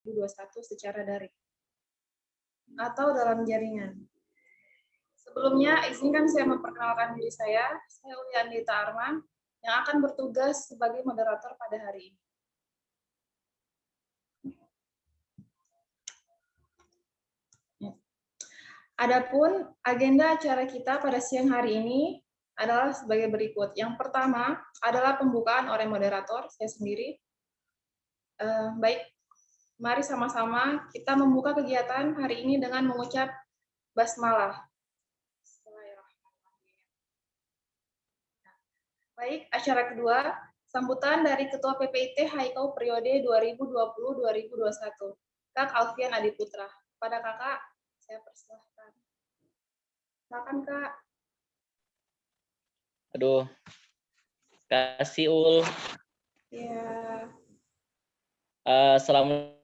2021 secara daring atau dalam jaringan. Sebelumnya, izinkan saya memperkenalkan diri saya Uli Andita Arman, yang akan bertugas sebagai moderator pada hari ini. Adapun agenda acara kita pada siang hari ini adalah sebagai berikut. Yang pertama adalah pembukaan oleh moderator, saya sendiri. Baik, mari sama-sama kita membuka kegiatan hari ini dengan mengucap basmalah. Baik, acara kedua, sambutan dari Ketua PPIT Haikau periode 2020-2021, Kak Alfian Adiputra. Pada Kakak, saya persilahkan. Silakan, Kak. Aduh, kasih Ul. Ya. Assalamualaikum.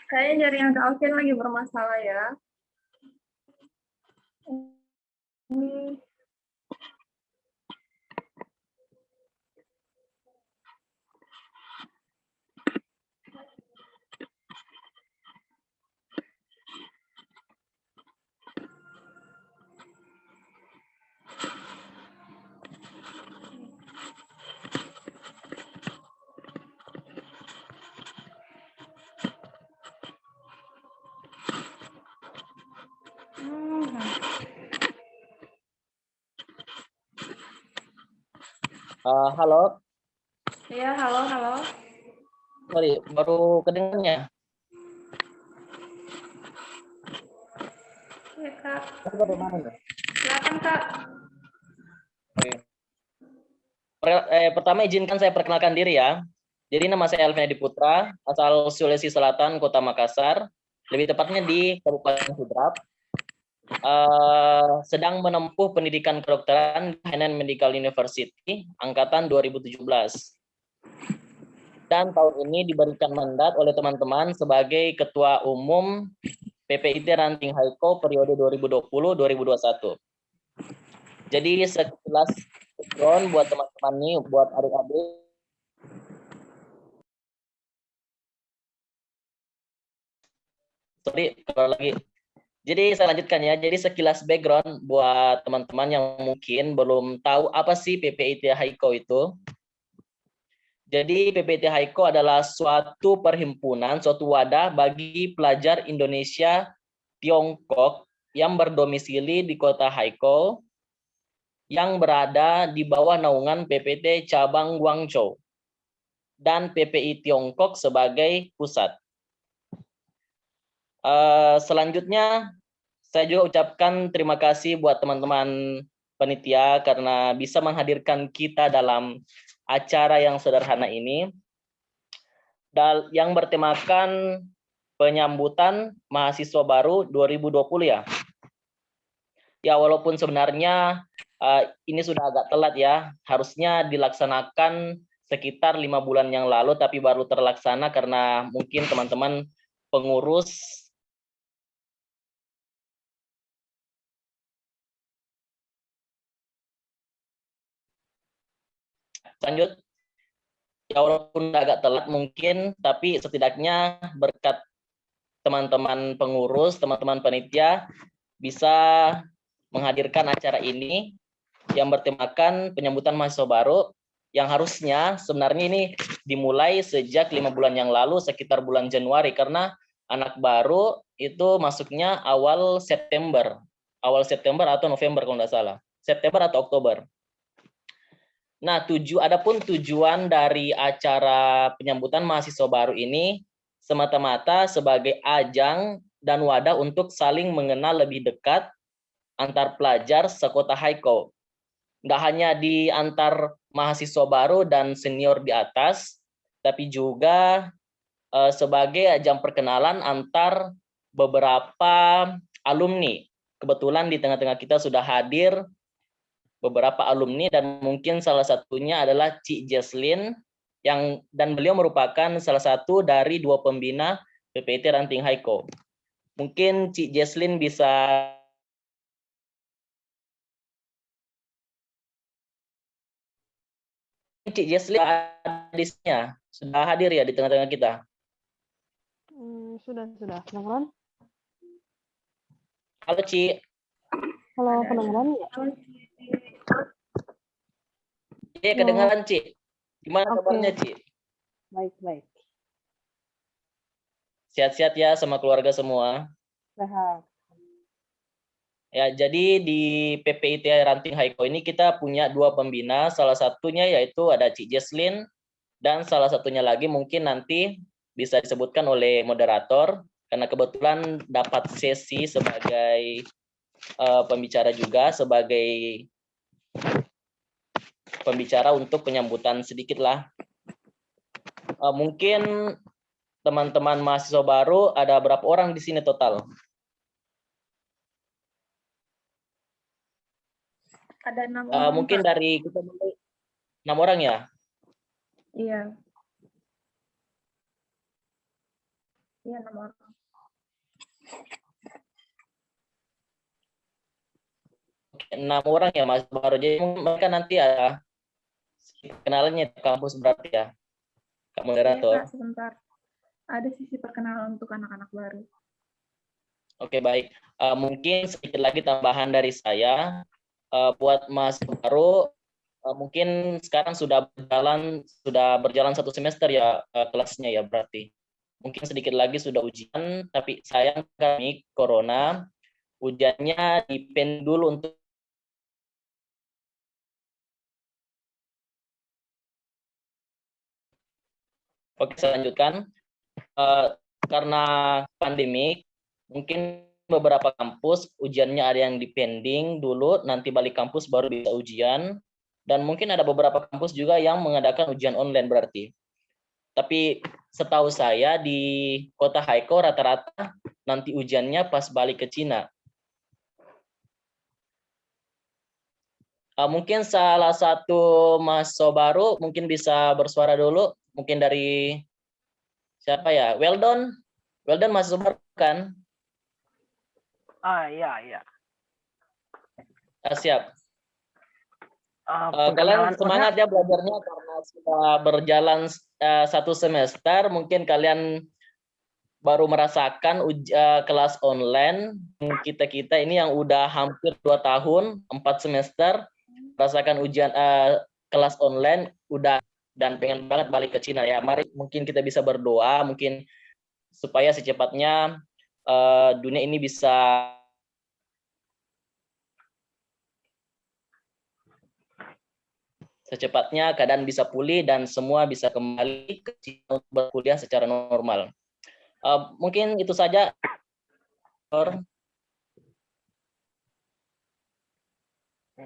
Kayaknya jaringan Kak Alvin lagi bermasalah ya. Ini Halo. Iya, halo. Sorry, baru kedengarannya. Iya, Kak. Bagaimana nih? Silakan, Kak. Oke. Pertama izinkan saya perkenalkan diri ya. Jadi nama saya Alfian Adiputra, asal Sulawesi Selatan, Kota Makassar. Lebih tepatnya di Kabupaten Sidrap. Sedang menempuh pendidikan kedokteran di Hainan Medical University angkatan 2017. Dan tahun ini diberikan mandat oleh teman-teman sebagai Ketua Umum PPIT Ranting Haiko periode 2020-2021. Jadi sekilas background buat teman-teman nih, buat adik-adik. Sorry, kalau lagi. Jadi saya lanjutkan ya. Jadi sekilas background buat teman-teman yang mungkin belum tahu apa sih PPIT Haiko itu. Jadi PPIT Haiko adalah suatu perhimpunan, suatu wadah bagi pelajar Indonesia Tiongkok yang berdomisili di kota Haiko yang berada di bawah naungan PPT Cabang Guangzhou dan PPI Tiongkok sebagai pusat. Selanjutnya saya juga ucapkan terima kasih buat teman-teman panitia karena bisa menghadirkan kita dalam acara yang sederhana ini yang bertemakan penyambutan mahasiswa baru 2020 ya. Ya walaupun sebenarnya ini sudah agak telat ya, harusnya dilaksanakan sekitar 5 bulan yang lalu tapi baru terlaksana karena mungkin teman-teman pengurus lanjut. Ya walaupun agak telat mungkin, tapi setidaknya berkat teman-teman pengurus, teman-teman panitia bisa menghadirkan acara ini yang bertemakan penyambutan mahasiswa baru yang harusnya sebenarnya ini dimulai sejak 5 bulan yang lalu sekitar bulan Januari karena anak baru itu masuknya awal September atau November kalau nggak salah, September atau Oktober. Nah, adapun tujuan dari acara penyambutan mahasiswa baru ini semata-mata sebagai ajang dan wadah untuk saling mengenal lebih dekat antar pelajar sekota Haiko. nggak hanya di antar mahasiswa baru dan senior di atas, tapi juga sebagai ajang perkenalan antar beberapa alumni. Kebetulan di tengah-tengah kita sudah hadir beberapa alumni dan mungkin salah satunya adalah Cik Jesslyn dan beliau merupakan salah satu dari 2 pembina PPIT Ranting Haiko. Mungkin Cik Jesslyn bisa Cik Jesslyn hadisnya sudah hadir ya di tengah-tengah kita. Sudah. Kedengaran? Halo Cik. Halo, kedengaran ya? Iya, kedengaran Cik. Gimana kabarnya Cik? Baik. Sehat-sehat ya sama keluarga semua. Sehat. Ya, jadi di PPIT Ranting Haiko ini kita punya 2 pembina, salah satunya yaitu ada Cik Jesslyn, dan salah satunya lagi mungkin nanti bisa disebutkan oleh moderator, karena kebetulan dapat sesi sebagai pembicara juga, sebagai pembicara untuk penyambutan sedikit lah. Mungkin teman-teman mahasiswa baru ada berapa orang di sini total? Ada 6 orang. Mungkin Pak. dari kita mulai 6 orang ya? Iya. Iya, 6 orang. Oke, 6 orang ya mas baru. Jadi mereka nanti ada kenalannya di kampus berarti ya, Kak Iya, moderator. Kak, sebentar. Ada sisi perkenalan untuk anak-anak baru. Oke, baik. Mungkin sedikit lagi tambahan dari saya. Buat mahasiswa baru, mungkin sekarang sudah berjalan 1 semester ya kelasnya ya berarti. Mungkin sedikit lagi sudah ujian, tapi sayang kami corona, ujiannya dipend dulu untuk Oke, saya lanjutkan. Karena pandemik, mungkin beberapa kampus ujiannya ada yang dipending dulu, nanti balik kampus baru bisa ujian, dan mungkin ada beberapa kampus juga yang mengadakan ujian online berarti. Tapi setahu saya di Kota Haiko rata-rata nanti ujiannya pas balik ke Cina. Mungkin salah satu mahasiswa baru mungkin bisa bersuara dulu, mungkin dari siapa ya? Weldon mahasiswa baru kan? Iya. Siap. Kalian semangat ya belajarnya karena sudah berjalan 1 semester. Mungkin kalian baru merasakan kelas online. Kita ini yang udah hampir 2 tahun, 4 semester, merasakan ujian kelas online udah dan pengen banget balik ke Cina ya. Mari mungkin kita bisa berdoa mungkin supaya secepatnya dunia ini bisa keadaan bisa pulih dan semua bisa kembali ke Cina untuk berkuliah secara normal. Mungkin itu saja.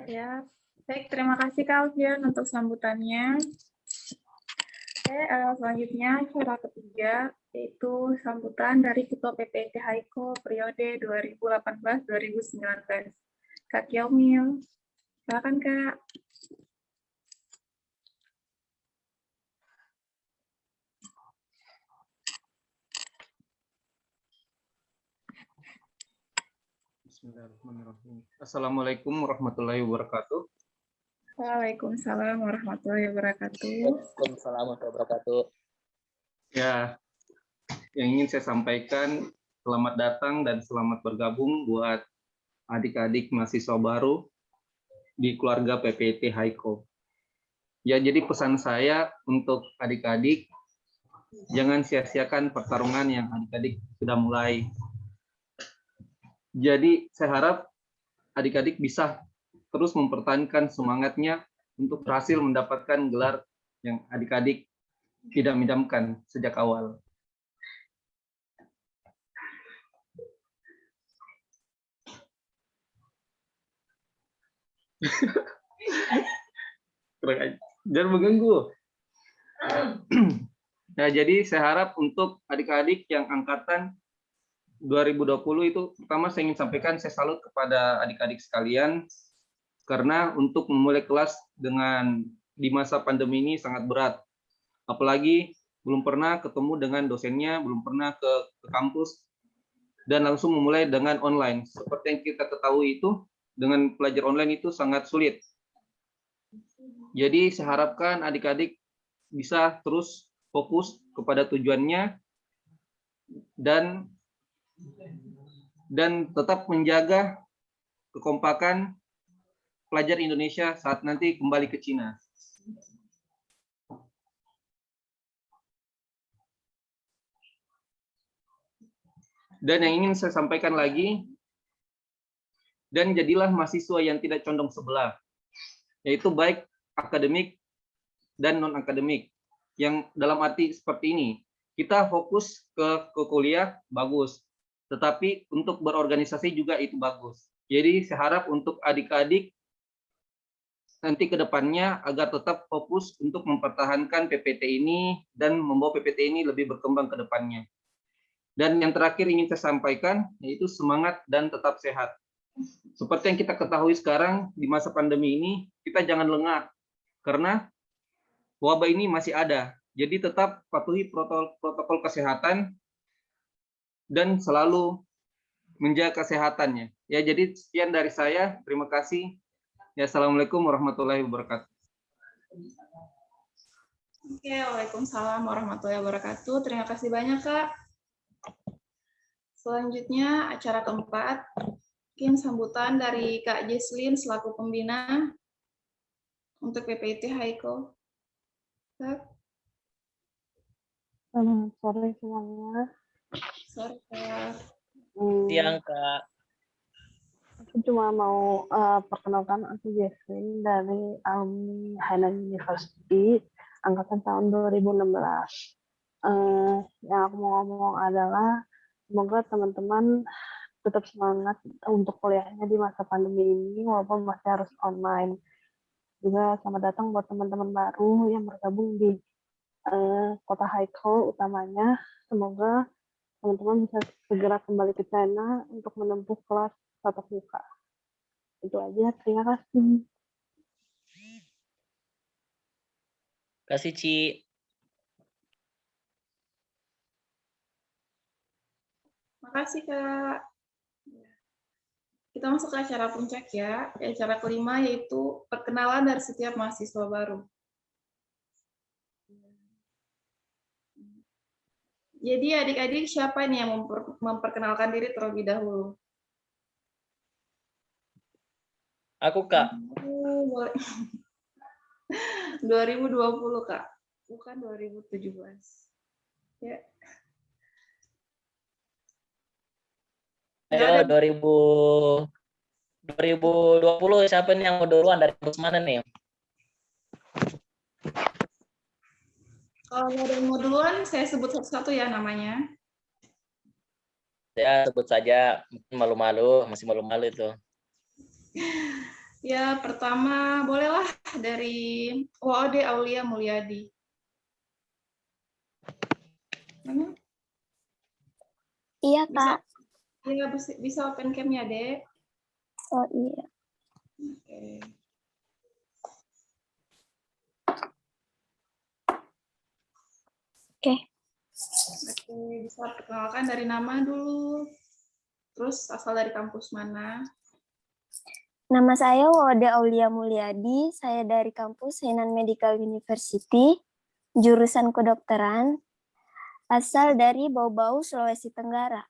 Ya, baik. Terima kasih Kak Alfian untuk sambutannya. Oke, selanjutnya acara ketiga yaitu sambutan dari Ketua PPIT Haiko periode 2018-2019. Kak Kiomil, silakan Kak. Bismillahirrahmanirrahim. Assalamualaikum warahmatullahi wabarakatuh. Waalaikumsalam warahmatullahi wabarakatuh. Waalaikumsalam warahmatullahi wabarakatuh. Ya, yang ingin saya sampaikan selamat datang dan selamat bergabung buat adik-adik mahasiswa baru di keluarga PPIT Haiko. Ya, jadi pesan saya untuk adik-adik, jangan sia-siakan pertarungan yang adik-adik sudah mulai. Jadi saya harap adik-adik bisa terus mempertahankan semangatnya untuk berhasil mendapatkan gelar yang adik-adik tidak idamkan sejak awal. Jangan mengganggu. Nah, jadi saya harap untuk adik-adik yang angkatan 2020 itu, pertama saya ingin sampaikan saya salut kepada adik-adik sekalian, karena untuk memulai kelas di masa pandemi ini sangat berat. Apalagi belum pernah ketemu dengan dosennya, belum pernah ke kampus, dan langsung memulai dengan online. Seperti yang kita ketahui itu, dengan belajar online itu sangat sulit. Jadi saya harapkan adik-adik bisa terus fokus kepada tujuannya dan tetap menjaga kekompakan pelajar Indonesia saat nanti kembali ke Cina. Dan yang ingin saya sampaikan lagi, dan jadilah mahasiswa yang tidak condong sebelah, yaitu baik akademik dan non-akademik. Yang dalam arti seperti ini, kita fokus ke kuliah, bagus. Tetapi untuk berorganisasi juga itu bagus. Jadi saya harap untuk adik-adik nanti ke depannya agar tetap fokus untuk mempertahankan PPT ini dan membawa PPT ini lebih berkembang ke depannya. Dan yang terakhir ingin saya sampaikan, yaitu semangat dan tetap sehat. Seperti yang kita ketahui sekarang di masa pandemi ini, kita jangan lengah karena wabah ini masih ada. Jadi tetap patuhi protokol kesehatan dan selalu menjaga kesehatannya. Ya, jadi sekian dari saya. Terima kasih. Ya, assalamualaikum warahmatullahi wabarakatuh. Oke, waalaikumsalam warahmatullahi wabarakatuh. Terima kasih banyak, Kak. Selanjutnya, acara keempat, mungkin sambutan dari Kak Jesslyn selaku pembina untuk PPIT Haiko. Kak. Sore semuanya. Sore, Kak. Siang, Kak. Aku cuma mau perkenalkan, aku Jesslyn dari alumni Hainan University angkatan tahun 2016. Yang aku mau ngomong adalah semoga teman-teman tetap semangat untuk kuliahnya di masa pandemi ini walaupun masih harus online. Juga selamat datang buat teman-teman baru yang bergabung di Kota Haiko utamanya. Semoga teman-teman bisa segera kembali ke China untuk menempuh kelas tatap muka. Itu aja, terima kasih. Kasih, Ci. Makasih, Kak. Kita masuk ke acara puncak ya. Acara kelima yaitu perkenalan dari setiap mahasiswa baru. Jadi adik-adik siapa nih yang memperkenalkan diri terlebih dahulu? Aku, Kak. 2020, Kak. Bukan 2017. Ya. Ayo, 2020 siapa nih yang mau duluan, dari kampus mana nih? Kalau ada yang mau duluan, saya sebut satu-satu ya namanya. Ya, sebut saja. Malu-malu, masih malu-malu itu. Ya, pertama bolehlah dari WOD Aulia Mulyadi. Mana? Iya, Kak. Iya, bisa open cam-nya, Dek. Oh, iya. Oke. Oke. Oke, bisa perkenalkan dari nama dulu. Terus asal dari kampus mana? Nama saya Wada Aulia Mulyadi. Saya dari kampus Hainan Medical University, jurusan kedokteran, asal dari Bau-Bau, Sulawesi Tenggara.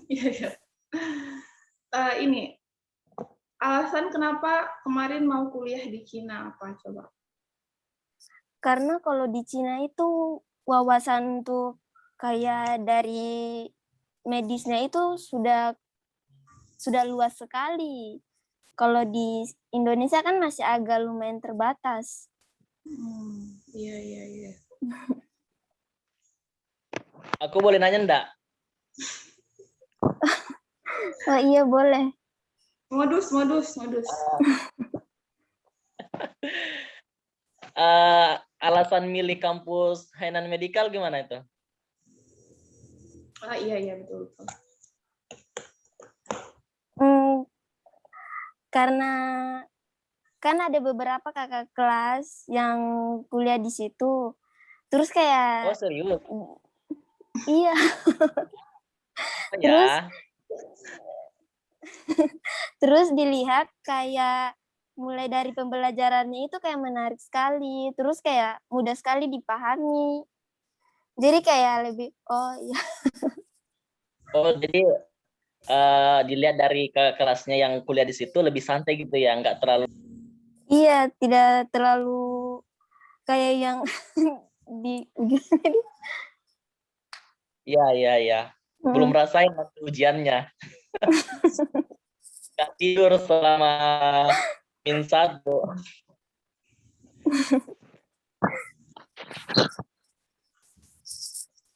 Iya. Ini alasan kenapa kemarin mau kuliah di Cina apa coba? Karena kalau di Cina itu wawasan untuk kayak dari medisnya itu sudah luas sekali. Kalau di Indonesia kan masih agak lumayan terbatas. Iya. Aku boleh nanya enggak? Oh iya, boleh. Modus. Alasan milih kampus Hainan Medical gimana itu? Iya betul. Karena kan ada beberapa kakak kelas yang kuliah di situ. Terus Oh kayak serius? iya, Ya. terus dilihat kayak mulai dari pembelajarannya itu kayak menarik sekali, terus kayak mudah sekali dipahami. Jadi kayak lebih iya. Oh jadi dilihat dari ke kelasnya yang kuliah di situ lebih santai gitu ya, nggak terlalu. Iya, tidak terlalu kayak yang di Iya. Belum rasain waktu ujiannya. Nggak tidur selama min 1.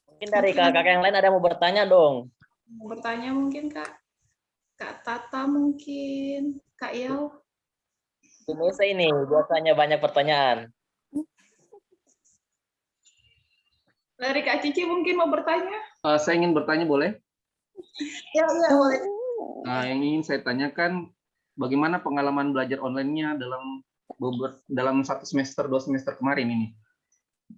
Mungkin dari kakak yang lain ada mau bertanya dong. Mau bertanya mungkin Kak Tata mungkin, Kak Yau. Indonesia ini biasanya banyak pertanyaan. Dari Kak Cici mungkin mau bertanya? Saya ingin bertanya, boleh? Ya, boleh. Yang ingin saya tanyakan, bagaimana pengalaman belajar online-nya dalam 1 semester, 2 semester kemarin ini?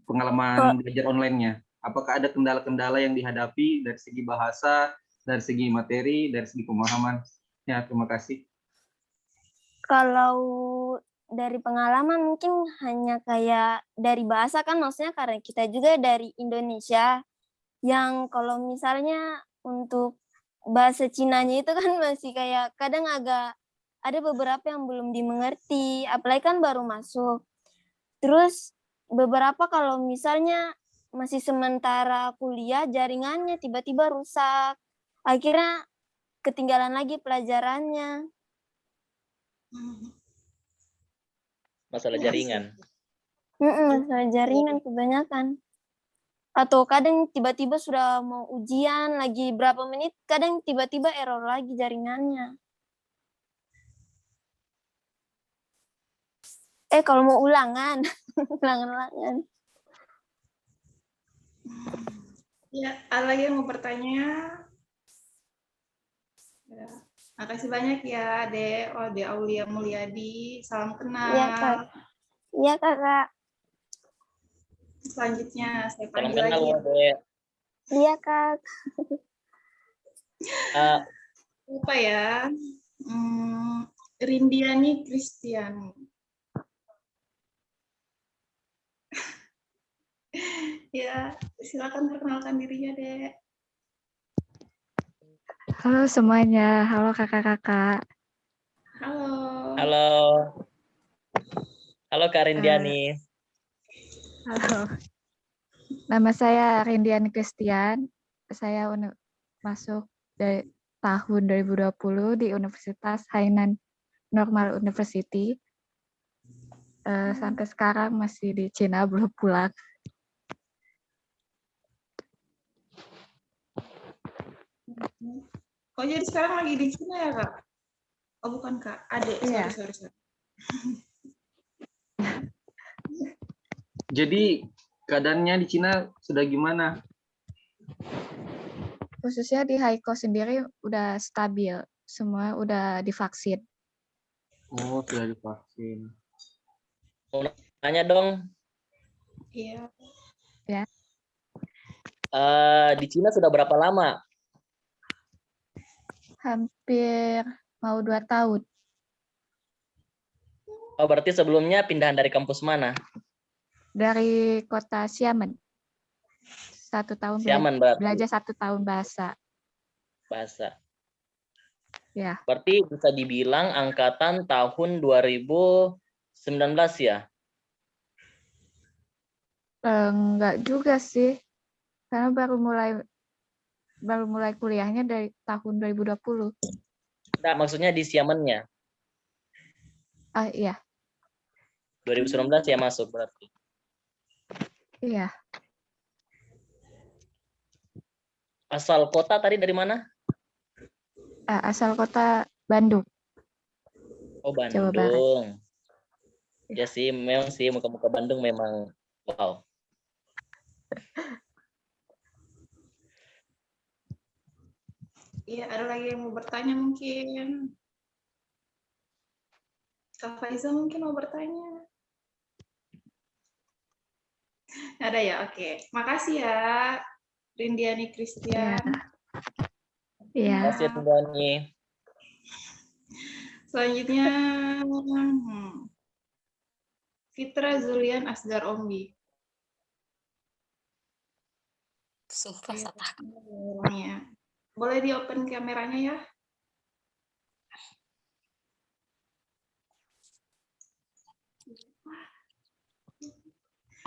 Pengalaman belajar online-nya. Apakah ada kendala-kendala yang dihadapi dari segi bahasa, dari segi materi, dari segi pemahaman? Ya, terima kasih. Kalau dari pengalaman mungkin hanya kayak dari bahasa kan, maksudnya karena kita juga dari Indonesia, yang kalau misalnya untuk bahasa Cinanya itu kan masih kayak kadang agak ada beberapa yang belum dimengerti, apalagi kan baru masuk. Terus beberapa kalau misalnya masih sementara kuliah, jaringannya tiba-tiba rusak, akhirnya ketinggalan lagi pelajarannya. Masalah jaringan. Masalah jaringan kebanyakan. Atau kadang tiba-tiba sudah mau ujian, lagi berapa menit, kadang tiba-tiba error lagi jaringannya. Kalau mau ulangan, ulangan. Ya, ada lagi yang mau bertanya? Ya. Makasih banyak ya, Ade Aulia Mulyadi. Salam kenal. Iya, Kak. Iya, Kakak. Selanjutnya saya Salam panggil kenal, lagi. Wade. Iya, Kak. Lupa ya. Rindiani Kristiani. Ya, silakan perkenalkan dirinya, Dek. Halo semuanya, halo kakak-kakak. Halo. Halo Kak Rindiani. Halo. Nama saya Rindiani Kristian. Saya masuk dari tahun 2020 di Universitas Hainan Normal University. Sampai sekarang masih di Cina, belum pulang. Oh, jadi sekarang lagi di Cina ya, Kak? Oh, bukan, Kak. Adik. Iya. Sorry. Jadi keadaannya di Cina sudah gimana? Khususnya di Haiko sendiri udah stabil, semua udah divaksin. Oh, sudah divaksin. Tanya dong. Iya. Ya. Di Cina sudah berapa lama? Hampir mau 2 tahun. Oh, berarti sebelumnya pindahan dari kampus mana? Dari kota Xiamen. 1 tahun Xiamen berarti. belajar 1 tahun bahasa. Ya. Berarti bisa dibilang angkatan tahun 2019 ya? Enggak juga sih. Karena baru mulai kuliahnya dari tahun 2020. Nah, maksudnya di Xiamennya. Iya. 2019 ya masuk berarti. Iya. Asal kota tadi dari mana? Asal kota Bandung. Oh, Jawa Barat. Bandung. Ya sih, memang sih muka-muka Bandung memang wow. Iya, ada lagi yang mau bertanya mungkin? Kak Faiza mungkin mau bertanya? Ada ya, oke. Makasih ya, Rindiani Christian. Iya. Terima kasih Dani. Selanjutnya, Fitra Zulian Asgar Ombi. Sumpah Oke, salah. kameranya. Boleh di open kameranya ya?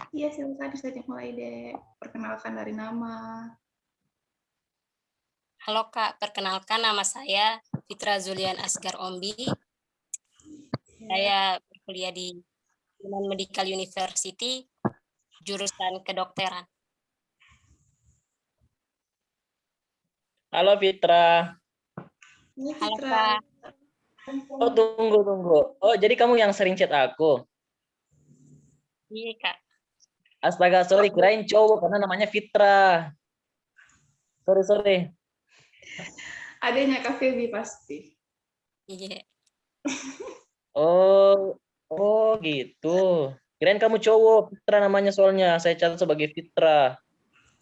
Iya, silakan bisa dimulai deh. Perkenalkan dari nama. Halo Kak, perkenalkan nama saya Fitra Zulian Asgar Ombi. Saya berkuliah di Human Medical University, jurusan kedokteran. Halo Fitra. Ini Halo Fitra. Kak, Oh, tunggu. Oh, jadi kamu yang sering chat aku. iya Kak. Astaga, sorry, kirain cowok karena namanya Fitra. Sorry. Adanya Kak Febi pasti. Iya. Oh gitu. Kirain kamu cowok, Fitra namanya soalnya. Saya catat sebagai Fitra.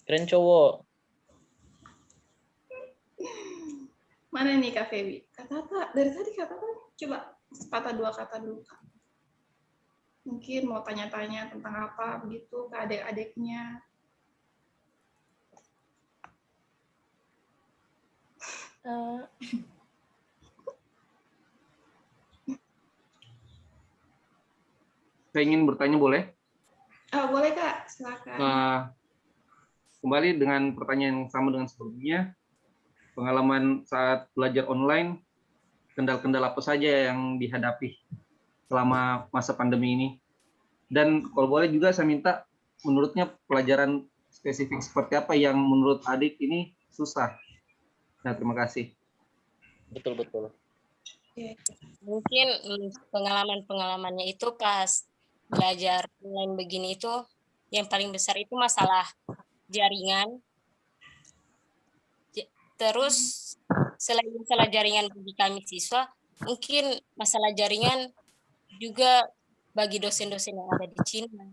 Kirain cowok. Mana nih Kak Febi? Kata-kata, dari tadi kata-kata. Coba sepatah dua kata dulu Kak. Mungkin mau tanya-tanya tentang apa begitu ke adik-adiknya. Saya ingin bertanya boleh? Oh, boleh Kak, silakan. Kembali dengan pertanyaan yang sama dengan sebelumnya, pengalaman saat belajar online, kendala-kendala apa saja yang dihadapi selama masa pandemi ini? Dan kalau boleh juga saya minta, menurutnya pelajaran spesifik seperti apa yang menurut adik ini susah? Nah, terima kasih. Betul. Mungkin pengalaman-pengalamannya itu pas belajar online begini itu, yang paling besar itu masalah jaringan. Terus selain masalah jaringan bagi kami siswa, mungkin masalah jaringan juga bagi dosen-dosen yang ada di Cina.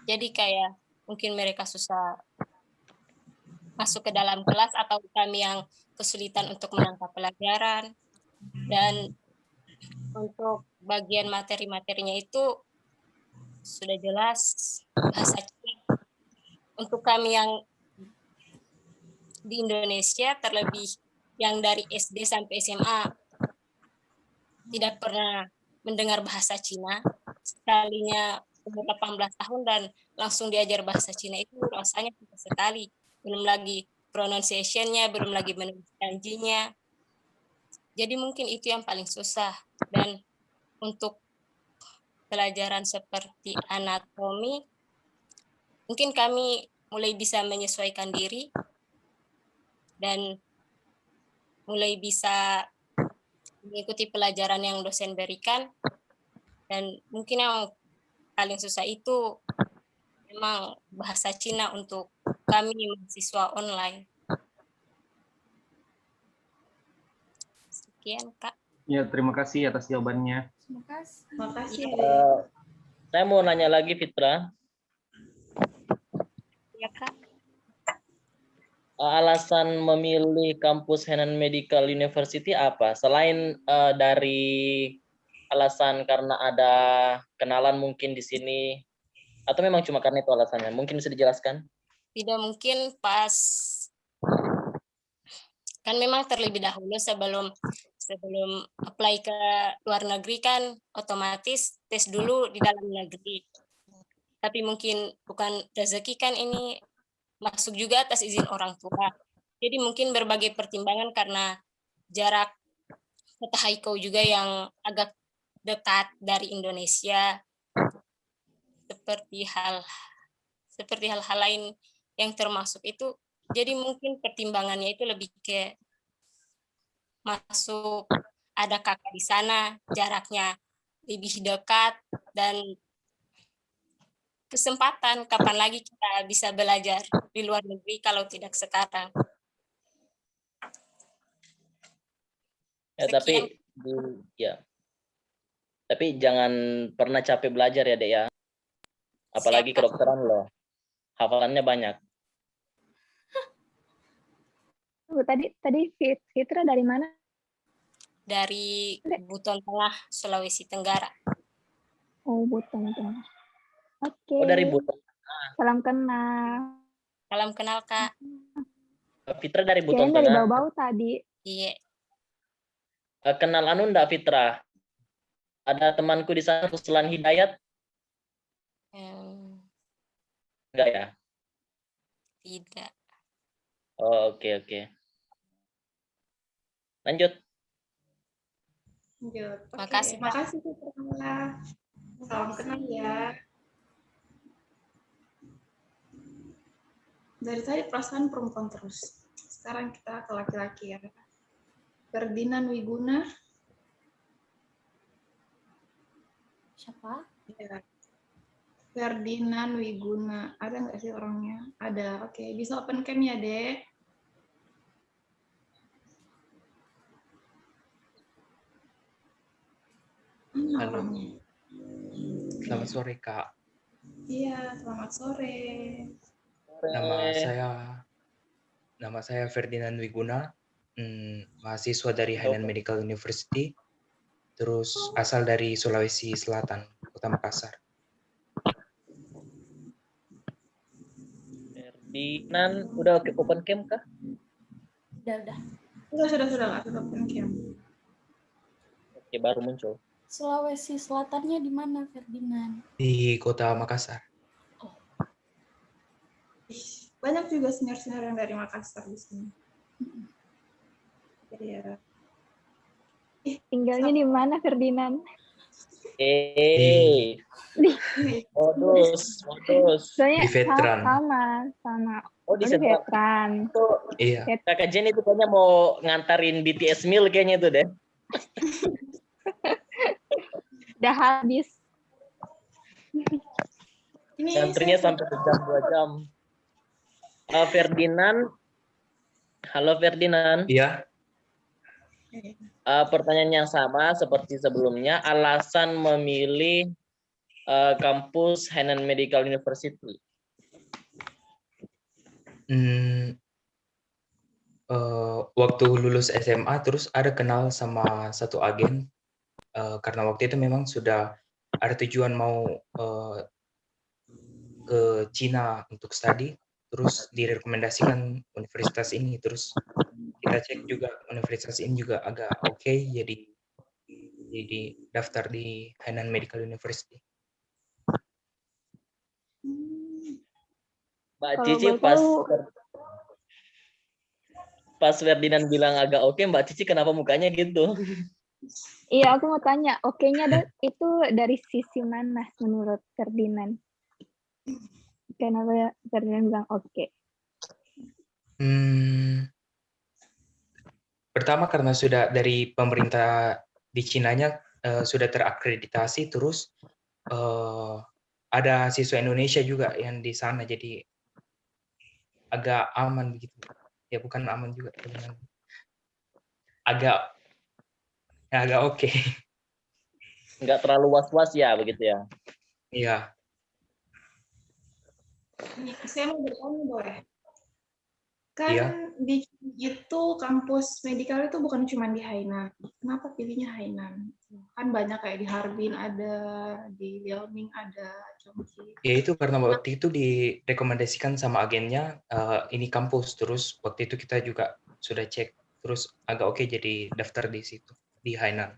Jadi kayak mungkin mereka susah masuk ke dalam kelas atau kami yang kesulitan untuk menangkap pelajaran. Dan untuk bagian materi-materinya itu sudah jelas bahasa Cina. Untuk kami yang di Indonesia, terlebih yang dari SD sampai SMA, tidak pernah mendengar bahasa Cina. Sekalinya umur 18 tahun dan langsung diajar bahasa Cina itu rasanya susah sekali. Belum lagi pronunciation-nya, belum lagi menulis kanjinya. Jadi mungkin itu yang paling susah. Dan untuk pelajaran seperti anatomi, mungkin kami mulai bisa menyesuaikan diri dan mulai bisa mengikuti pelajaran yang dosen berikan. Dan mungkin yang paling susah itu memang bahasa Cina untuk kami mahasiswa online. Sekian, Kak. Ya, terima kasih atas jawabannya. Makasih. Saya mau nanya lagi Fitra. Ya, Kak. Alasan memilih kampus Henan Medical University apa? Selain dari alasan karena ada kenalan mungkin di sini, atau memang cuma karena itu alasannya? Mungkin bisa dijelaskan? Tidak mungkin pas, kan memang terlebih dahulu sebelum apply ke luar negeri kan otomatis tes dulu di dalam negeri. Tapi mungkin bukan rezeki kan ini, masuk juga atas izin orang tua. Jadi mungkin berbagai pertimbangan karena jarak kota Haikou juga yang agak dekat dari Indonesia, seperti hal-hal lain yang termasuk itu. Jadi mungkin pertimbangannya itu lebih ke masuk ada kakak di sana, jaraknya lebih dekat, dan kesempatan kapan lagi kita bisa belajar di luar negeri kalau tidak sekarang. Ya, Sekian. tapi jangan pernah capek belajar ya, Dek ya. Apalagi Siap, Kak. kedokteran loh. Hafalannya banyak. Tadi Fitra dari mana? Dari Buton Tengah, Sulawesi Tenggara. Oh, Buton Tengah. Oke. Oh, dari Buton. Salam kenal. Salam kenal, Kak. Fitra dari Buton Kirain dari Tengah. bau-bau tadi. Iya. Kenal anu enggak, Fitra? Ada temanku di sana, Ruslan Hidayat. Enggak ya? Tidak. Oh, oke. Lanjut. Makasih, Kak. Makasih Fitra. Salam kenal ya. Dari tadi perasaan perempuan terus. Sekarang kita ke laki-laki ya. Ferdinand Wiguna. Siapa? Ya. Ferdinand Wiguna. Ada nggak sih orangnya? Ada. Oke, bisa open cam ya, Dek. Halo. Selamat sore, Kak. Iya, selamat sore. Nama saya Ferdinand Wiguna, mahasiswa dari Hainan Medical University, terus asal dari Sulawesi Selatan, Kota Makassar. Ferdinand, udah open cam kah? Udah. Sudah open cam. Oke, baru muncul. Sulawesi Selatannya di mana, Ferdinand? Di Kota Makassar. Banyak juga senior-senior yang dari Makassar di sini. Iya. Tinggalnya di mana, Ferdinand? Modus. Soalnya Di Veteran. sama. Oh, di Veteran. Iya. Kakak Jen itu kayaknya mau ngantarin BTS meal kayaknya itu deh. Udah habis. Antrinya sampai 1 jam 2 jam. Ferdinand. Halo Ferdinand. Iya. Pertanyaan yang sama seperti sebelumnya. Alasan memilih kampus Hainan Medical University. Waktu lulus SMA terus ada kenal sama satu agen. Karena waktu itu memang sudah ada tujuan mau ke Cina untuk studi, terus direkomendasikan universitas ini, terus kita cek juga universitas ini juga agak oke, jadi daftar di Hainan Medical University. Mbak Cici pas Ferdinand bilang agak oke, Mbak Cici kenapa mukanya gitu? Iya, aku mau tanya, oke-nya itu dari sisi mana menurut Ferdinand? Kenapa Ferdinand bilang oke? Pertama karena sudah dari pemerintah di Cinanya sudah terakreditasi, terus ada siswa Indonesia juga yang di sana, jadi agak aman begitu. Ya bukan aman juga, agak oke. Nggak terlalu was-was ya begitu ya? Iya. Saya mau bertanya boleh? Kan Iya. di itu kampus medikal itu bukan cuma di Hainan. Kenapa pilihnya Hainan? Kan banyak kayak di Harbin ada, di Liaoning ada, Chongqing. Ya itu karena waktu itu direkomendasikan sama agennya ini kampus, terus waktu itu kita juga sudah cek, terus agak oke jadi daftar di situ di Hainan.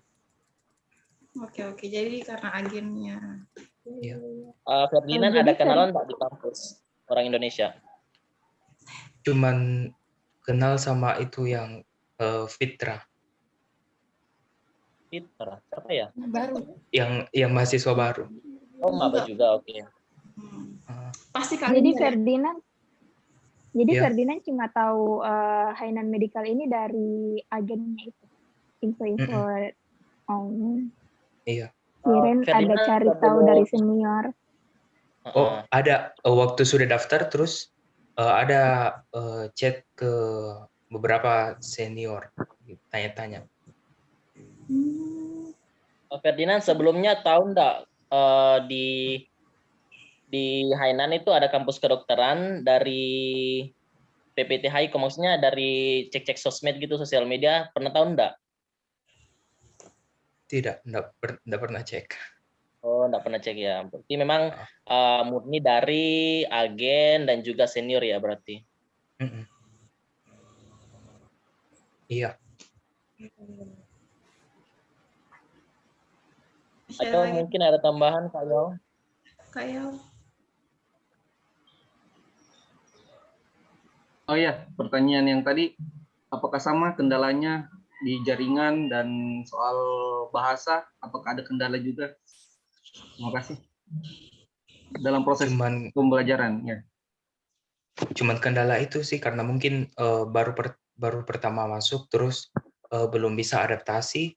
Oke, jadi karena agennya. Iya. Ferdinand ada kenalan nggak di kampus orang Indonesia? Cuman kenal sama itu yang Fitra. Fitra, siapa ya? Baru. Yang mahasiswa baru. Oh, maba juga, oke. Pasti Jadi Ya. Ferdinand cuma tahu Hainan Medical ini dari agennya itu. info-info. Iya. Kirain ada Ferdinand cari nggak tahu boleh- dari senior. Oh, ada waktu sudah daftar terus ada chat ke beberapa senior tanya-tanya. Ferdinand sebelumnya tahu nggak di Hainan itu ada kampus kedokteran dari PPT HI, maksudnya dari cek-cek sosmed gitu, sosial media, pernah tahu nggak? Tidak, enggak pernah cek. Oh, nggak pernah cek ya. Berarti memang murni dari agen dan juga senior ya berarti. Iya. Atau mungkin ada tambahan Kak Yao? Kak Yao. Oh ya, pertanyaan yang tadi, apakah sama kendalanya di jaringan dan soal bahasa, apakah ada kendala juga? Terima kasih. Dalam proses pembelajaran, ya. Cuman kendala itu sih karena mungkin baru pertama masuk, terus belum bisa adaptasi,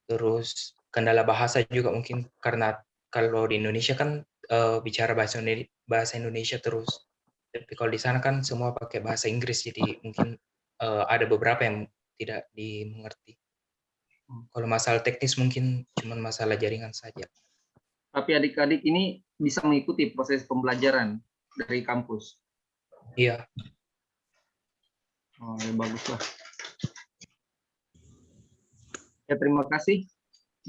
terus kendala bahasa juga mungkin karena kalau di Indonesia kan bicara bahasa Indonesia terus. Tapi kalau di sana kan semua pakai bahasa Inggris, jadi mungkin ada beberapa yang tidak dimengerti. Kalau masalah teknis mungkin cuma masalah jaringan saja. Tapi adik-adik ini bisa mengikuti proses pembelajaran dari kampus. Iya. Oh, ya baguslah. Ya, terima kasih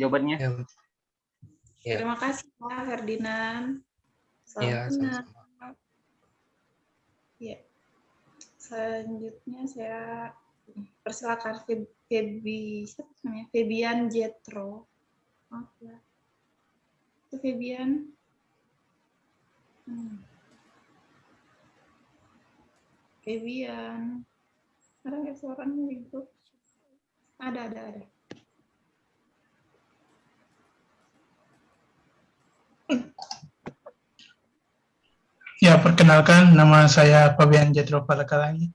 jawabannya. Ya. Terima kasih Pak Ferdinand. Iya, sama-sama. Ya. Selanjutnya saya persilakan Febian Jetro. Maaf ya. Itu Febian. Febian. Ada nggak suaranya di grup? Ada. Ya, perkenalkan, nama saya Fabian Jetro Palakalangi,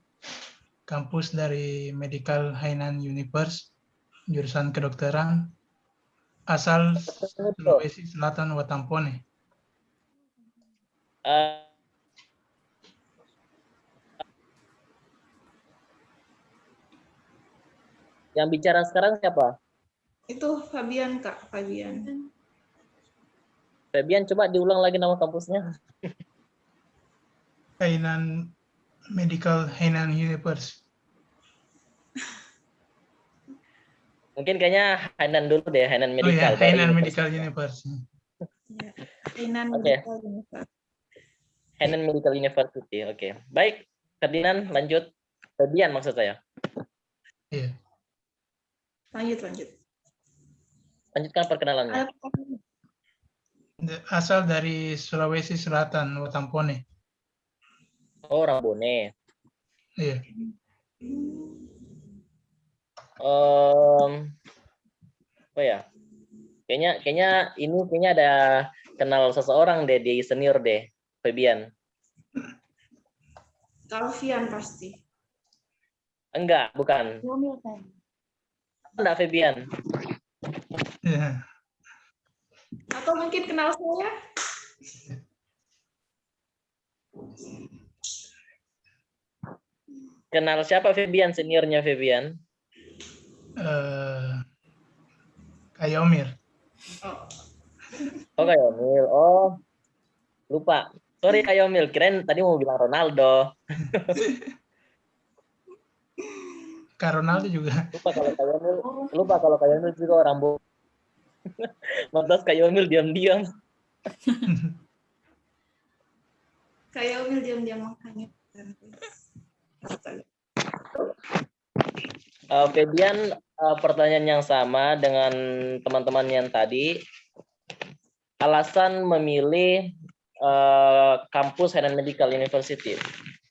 kampus dari Medical Hainan Universe, jurusan kedokteran, asal Sulawesi Selatan, Watampone. Yang bicara sekarang siapa? Itu Fabian, Kak. Fabian, coba diulang lagi nama kampusnya. Hainan Medical Hainan Universe. Mungkin kayaknya Hainan dulu deh, Hainan Oh Medical. ya, Hainan Medical Universe. Hainan Medical Universe. Hainan Medical University. Oke. Baik, Ferdinand lanjut. Fabian maksud saya. Iya. Lanjut. Lanjutkan perkenalannya. Asal dari Sulawesi Selatan, Watampone. Oh, Rambone. Iya. Apa ya? Kayaknya ada kenal seseorang deh di senior deh, Fabian. Kalvian pasti. Enggak, bukan. Enggak, Fabian. Iya. Atau mungkin kenal saya? Kenal siapa Fabian, seniornya Fabian? Kak Yomir. Oh, Kak Yomil. Oh, lupa. Sorry Kak Yomil, kirain tadi mau bilang Ronaldo. Kak Ronaldo juga. Lupa kalau Kak Yomil juga orang bohong. Mantas Kak Yomil diam-diam. Kak Yomil diam-diam makanya. Fabian, pertanyaan yang sama dengan teman-teman yang tadi. Alasan memilih kampus Hainan Medical University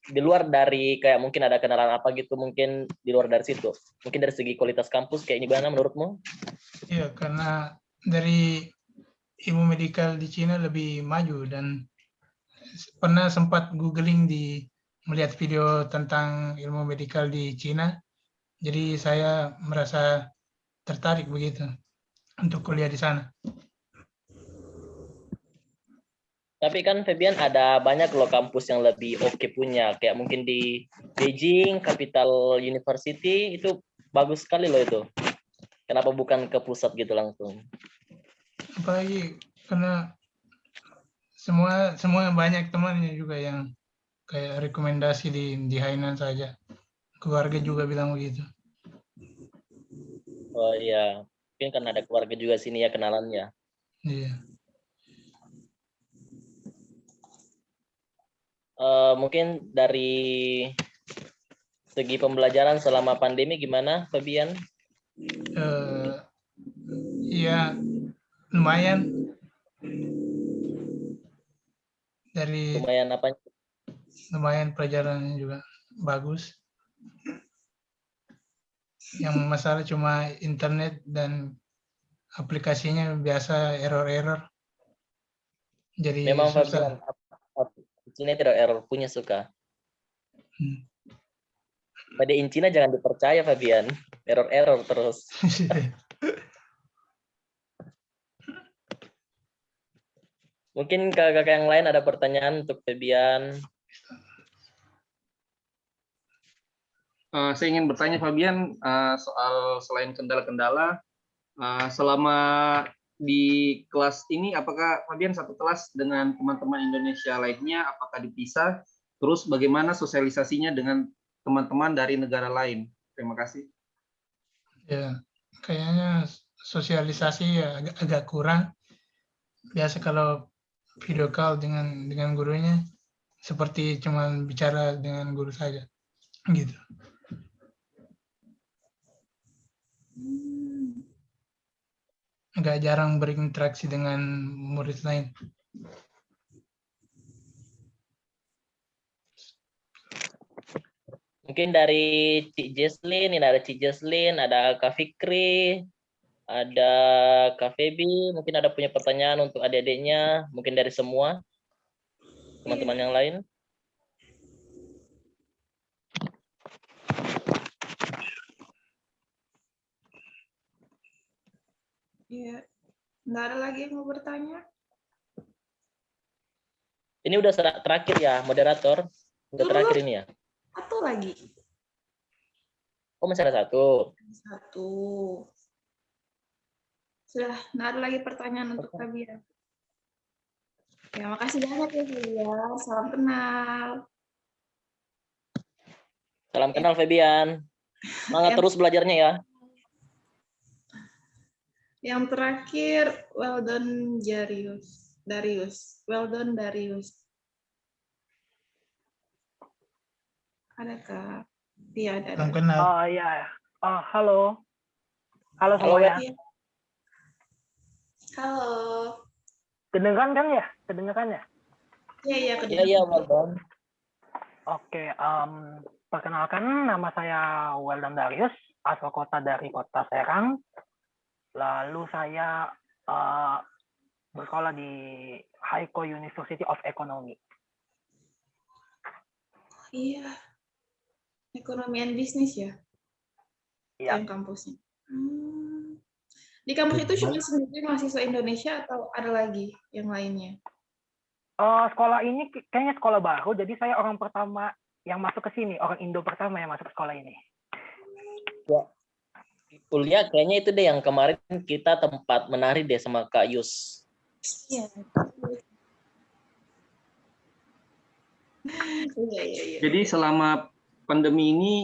di luar dari kayak mungkin ada kenalan apa gitu, mungkin di luar dari situ, mungkin dari segi kualitas kampus kayak gimana menurutmu? Iya, karena dari ilmu medikal di Cina lebih maju dan pernah sempat googling melihat video tentang ilmu medikal di Cina. Jadi saya merasa tertarik begitu untuk kuliah di sana. Tapi kan Febian ada banyak loh kampus yang lebih oke punya, kayak mungkin di Beijing, Capital University, itu bagus sekali loh itu. Kenapa bukan ke pusat gitu langsung? Apalagi karena semua banyak temannya juga yang kayak rekomendasi di Hainan saja. Keluarga juga bilang begitu. Oh iya, mungkin karena ada keluarga juga sini ya kenalannya. Iya. Mungkin dari segi pembelajaran selama pandemi gimana, Fabian? Iya, lumayan. Lumayan apa? Lumayan pelajarannya juga bagus. Yang masalah cuma internet dan aplikasinya biasa error-error. Jadi Memang susah. Fabian ini tidak error punya suka. Pada Cina jangan dipercaya Fabian, error terus. Mungkin kakak yang lain ada pertanyaan untuk Fabian. Saya ingin bertanya Fabian soal selain kendala-kendala, selama di kelas ini apakah Fabian satu kelas dengan teman-teman Indonesia lainnya, apakah dipisah? Terus bagaimana sosialisasinya dengan teman-teman dari negara lain? Terima kasih. Ya, kayaknya sosialisasi ya agak kurang. Biasa kalau video call dengan gurunya seperti cuma bicara dengan guru saja, gitu. Agak jarang berinteraksi dengan murid lain. Mungkin dari Cik Jesslyn, ini ada Cik Jesslyn, ada Kak Fikri, ada Kak Febi, mungkin ada punya pertanyaan untuk adik-adiknya, mungkin dari semua teman-teman yang lain. Iya, nggak ada lagi yang mau bertanya? Ini udah terakhir ya, moderator? Udah terakhir ini ya? Satu lagi. Oh, masih ada satu? Satu. Sudah, nggak ada lagi pertanyaan untuk Fabian. Ya, makasih banyak ya Fabian. Salam kenal. Salam kenal Fabian. Semangat terus belajarnya ya. Yang terakhir, well done Darius. Well done Darius. Adakah? Iya, ada. Salam kenal. Oh iya. Oh, halo. Halo semuanya. Halo. Kedengeran kan ya? Kedengeran ya? Iya, Iya, well done. Oke, perkenalkan nama saya Weldon Darius, asal kota dari kota Serang. Lalu saya bersekolah di Haiko University of Economy. Iya. Ekonomi and bisnis ya? Iya. Yang kampusnya. Di kampus itu cuma sendiri mahasiswa Indonesia atau ada lagi yang lainnya? Sekolah ini kayaknya sekolah baru, jadi saya orang pertama yang masuk ke sini, orang Indo pertama yang masuk ke sekolah ini. Ya. Kuliah kayaknya itu deh yang kemarin kita tempat menari deh sama Kak Yus. Iya. Iya. Jadi selama pandemi ini,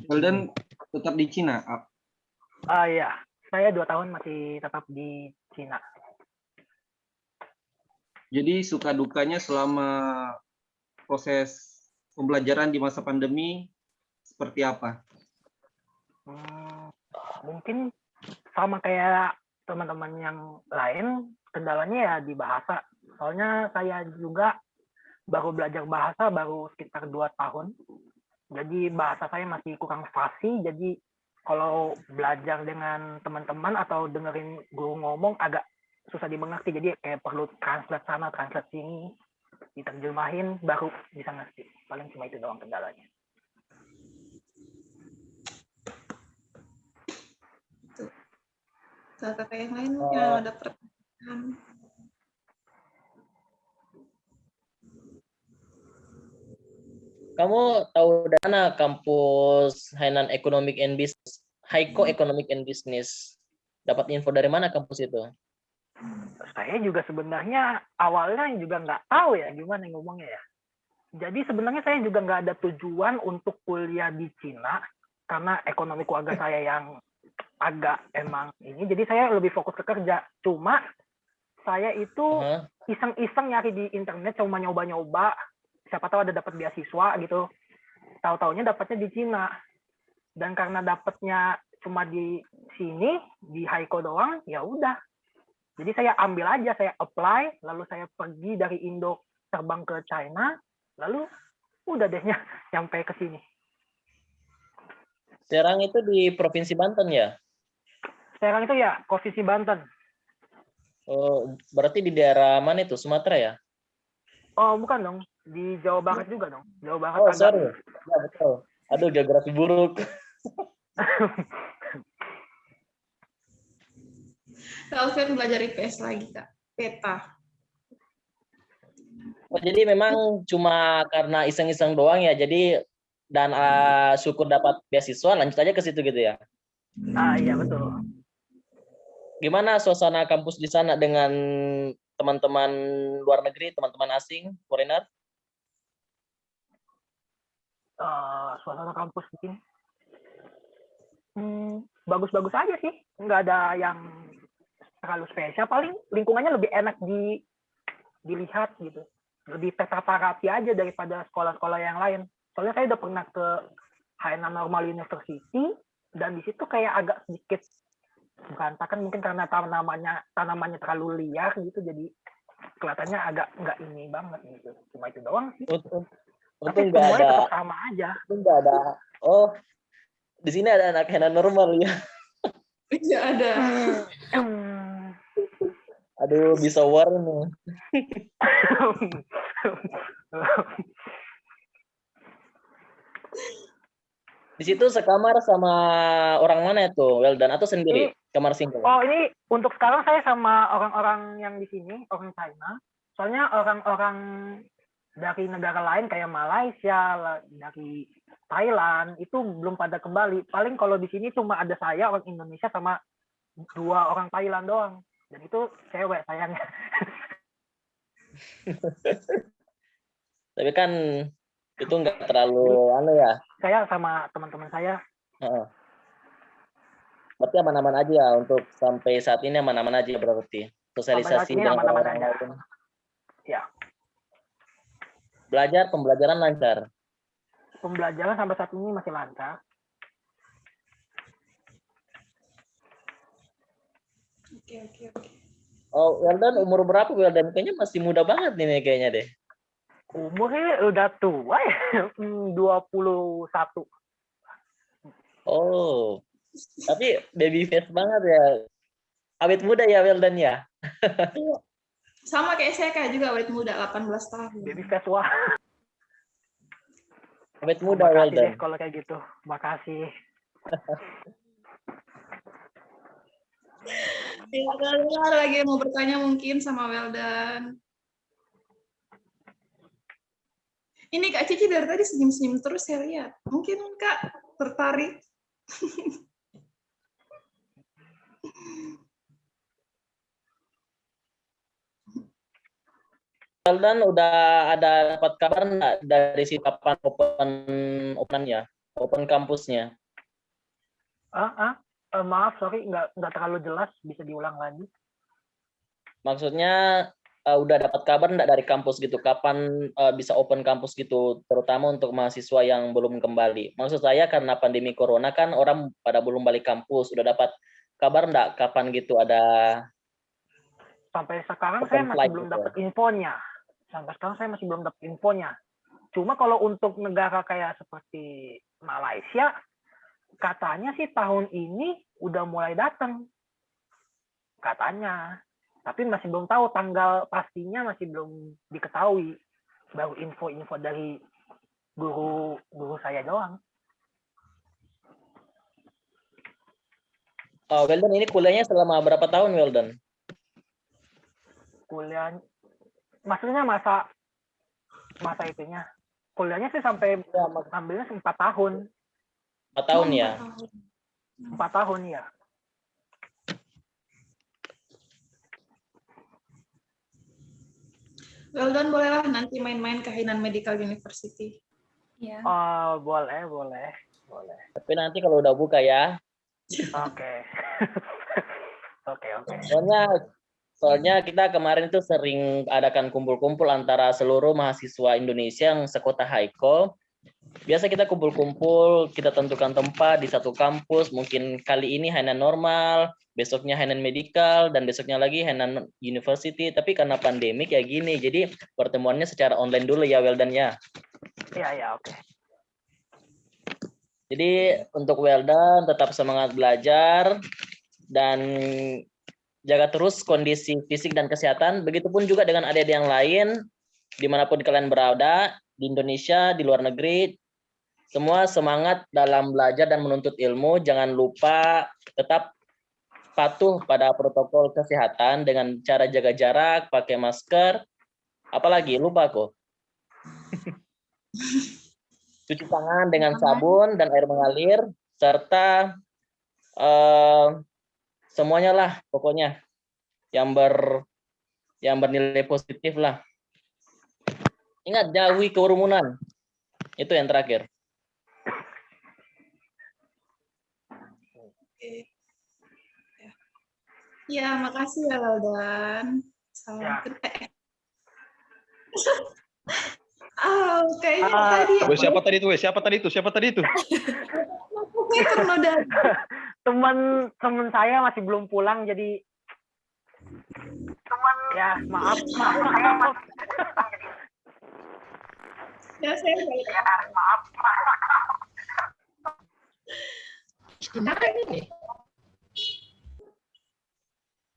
Weldon tetap di Cina? Iya, saya 2 tahun masih tetap di Cina. Jadi suka dukanya selama proses pembelajaran di masa pandemi seperti apa? Mungkin sama kayak teman-teman yang lain, kendalanya ya di bahasa. Soalnya saya juga baru belajar bahasa baru sekitar 2 tahun. Jadi bahasa saya masih kurang fasih, jadi kalau belajar dengan teman-teman atau dengerin guru ngomong agak susah dimengerti. Jadi kayak perlu translate sana, translate sini, diterjemahin baru bisa ngerti. Paling cuma itu doang kendalanya. Kakak yang lain mungkin Oh, ada pertanyaan. kamu tahu dari mana kampus Hainan Economic and Business, Haiko Economic and Business? Dapat info dari mana kampus itu? Saya juga sebenarnya awalnya juga nggak tahu ya gimana ngomongnya ya. Jadi sebenarnya saya juga nggak ada tujuan untuk kuliah di Cina karena ekonomi keluarga saya yang agak emang ini. Jadi saya lebih fokus ke kerja. Cuma saya itu iseng-iseng nyari di internet, cuma nyoba-nyoba. Siapa tahu ada dapat beasiswa gitu. Tahu-taunya dapatnya di Cina. Dan karena dapatnya cuma di sini, di Haiko doang, ya udah. Jadi saya ambil aja, saya apply, lalu saya pergi dari Indo terbang ke China, lalu udah deh nyampe ke sini. Serang itu di Provinsi Banten ya? Serang itu ya, Provinsi Banten. Oh, berarti di daerah mana itu? Sumatera ya? Oh, bukan dong. Di Jawa Barat juga dong. Jawa Barat Oh, agak... sorry. Ya, betul. Aduh, geografi buruk. Kak Alfian belajar IPS lagi, Kak. Peta. Oh, jadi memang cuma karena iseng-iseng doang ya. Jadi dan syukur dapat beasiswa, lanjut aja ke situ gitu ya. Ah, iya betul. Gimana suasana kampus di sana dengan teman-teman luar negeri, teman-teman asing, foreigner? Suasana kampus di sini bagus-bagus aja sih, nggak ada yang terlalu spesial. Paling lingkungannya lebih enak dilihat gitu, lebih tertata rapi aja daripada sekolah-sekolah yang lain. Soalnya saya udah pernah ke Hainan Normal University dan di situ kayak agak sedikit berantakan, mungkin karena tanamannya terlalu liar gitu, jadi kelihatannya agak nggak ini banget gitu. Cuma itu doang sih. Tapi semuanya tetap sama aja. Nggak ada. Oh, di sini ada anak Hainan Normal ya? Iya ada. Aduh, bisa war nih. Di situ sekamar sama orang mana itu, Weldan, atau sendiri? Kamar single? Oh, ini untuk sekarang saya sama orang-orang yang di sini, orang China. Soalnya orang-orang dari negara lain kayak Malaysia, dari Thailand, itu belum pada kembali. Paling kalau di sini cuma ada saya, orang Indonesia, sama 2 orang Thailand doang. Dan itu cewek sayangnya. Tapi kan itu nggak terlalu aneh ya. Saya sama teman-teman saya. Berarti aman-aman aja ya untuk sampai saat ini, aman-aman aja berarti. Sosialisasi dengan orang lain. Ya. Pembelajaran lancar. Pembelajaran sampai saat ini masih lancar. Oke. Oh, Weldan umur berapa Weldan? Kayaknya masih muda banget nih kayaknya deh. Umurnya udah tua ya, 21. Oh, tapi baby face banget ya. Awet muda ya Weldan ya? Sama kayak saya, Kak, juga awet muda, 18 tahun. Baby face wah. Awet muda Weldan. Kalau kayak gitu, makasih. Ya, ada lagi yang mau bertanya mungkin sama Weldan. Ini Kak Cici dari tadi senyum-senyum terus saya lihat. Mungkin Kak tertarik. Weldan udah ada dapat kabar nggak dari si kapan openannya, open kampusnya? Maaf, sorry, nggak terlalu jelas. Bisa diulang lagi? Maksudnya udah dapat kabar nggak dari kampus gitu, kapan bisa open kampus gitu, terutama untuk mahasiswa yang belum kembali. Maksud saya karena pandemi corona kan orang pada belum balik kampus, udah dapat kabar nggak kapan gitu ada? Sampai sekarang saya masih belum dapat infonya. Cuma kalau untuk negara kayak seperti Malaysia, katanya sih tahun ini udah mulai datang. Katanya. Tapi masih belum tahu tanggal pastinya, masih belum diketahui. Baru info-info dari guru saya doang. Oh, Weldon ini kuliahnya selama berapa tahun, Weldon? Kuliah, maksudnya masa itunya. Kuliahnya sih sampai ambilnya 4 tahun. 4 tahun ya? 4 tahun ya. Weldon bolehlah nanti main-main ke Hainan Medical University. Ya. Oh, boleh. Tapi nanti kalau udah buka ya. Oke. Oke. Soalnya kita kemarin itu sering adakan kumpul-kumpul antara seluruh mahasiswa Indonesia yang sekota Haiko. Biasa kita kumpul-kumpul, kita tentukan tempat di satu kampus, mungkin kali ini Hainan Normal, besoknya Hainan Medical, dan besoknya lagi Hainan University. Tapi karena pandemi kayak gini, jadi pertemuannya secara online dulu ya, Weldon ya. Iya, oke. Jadi untuk Weldon tetap semangat belajar dan jaga terus kondisi fisik dan kesehatan. Begitupun juga dengan adik-adik yang lain, dimanapun kalian berada, di Indonesia, di luar negeri, semua semangat dalam belajar dan menuntut ilmu. Jangan lupa tetap patuh pada protokol kesehatan dengan cara jaga jarak, pakai masker, apalagi lupa kok. Cuci tangan dengan sabun dan air mengalir, serta semuanya lah pokoknya yang bernilai positif lah. Ingat, jauhi kerumunan. Itu yang terakhir. Ya, makasih ya Weldon. Salam kayaknya tadi. Siapa tadi itu? Teman saya masih belum pulang, jadi ya maaf. Ya, saya maaf.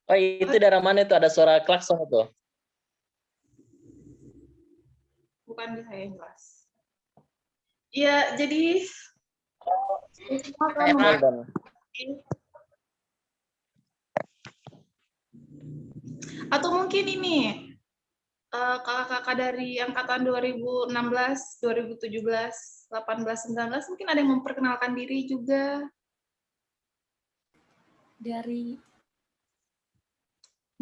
Oh, itu dari mana itu? Ada suara klakson itu? Bukan di saya yang jelas. Iya, jadi atau mungkin ini kakak-kakak dari angkatan 2016, 2017, 18, 19 mungkin ada yang memperkenalkan diri juga.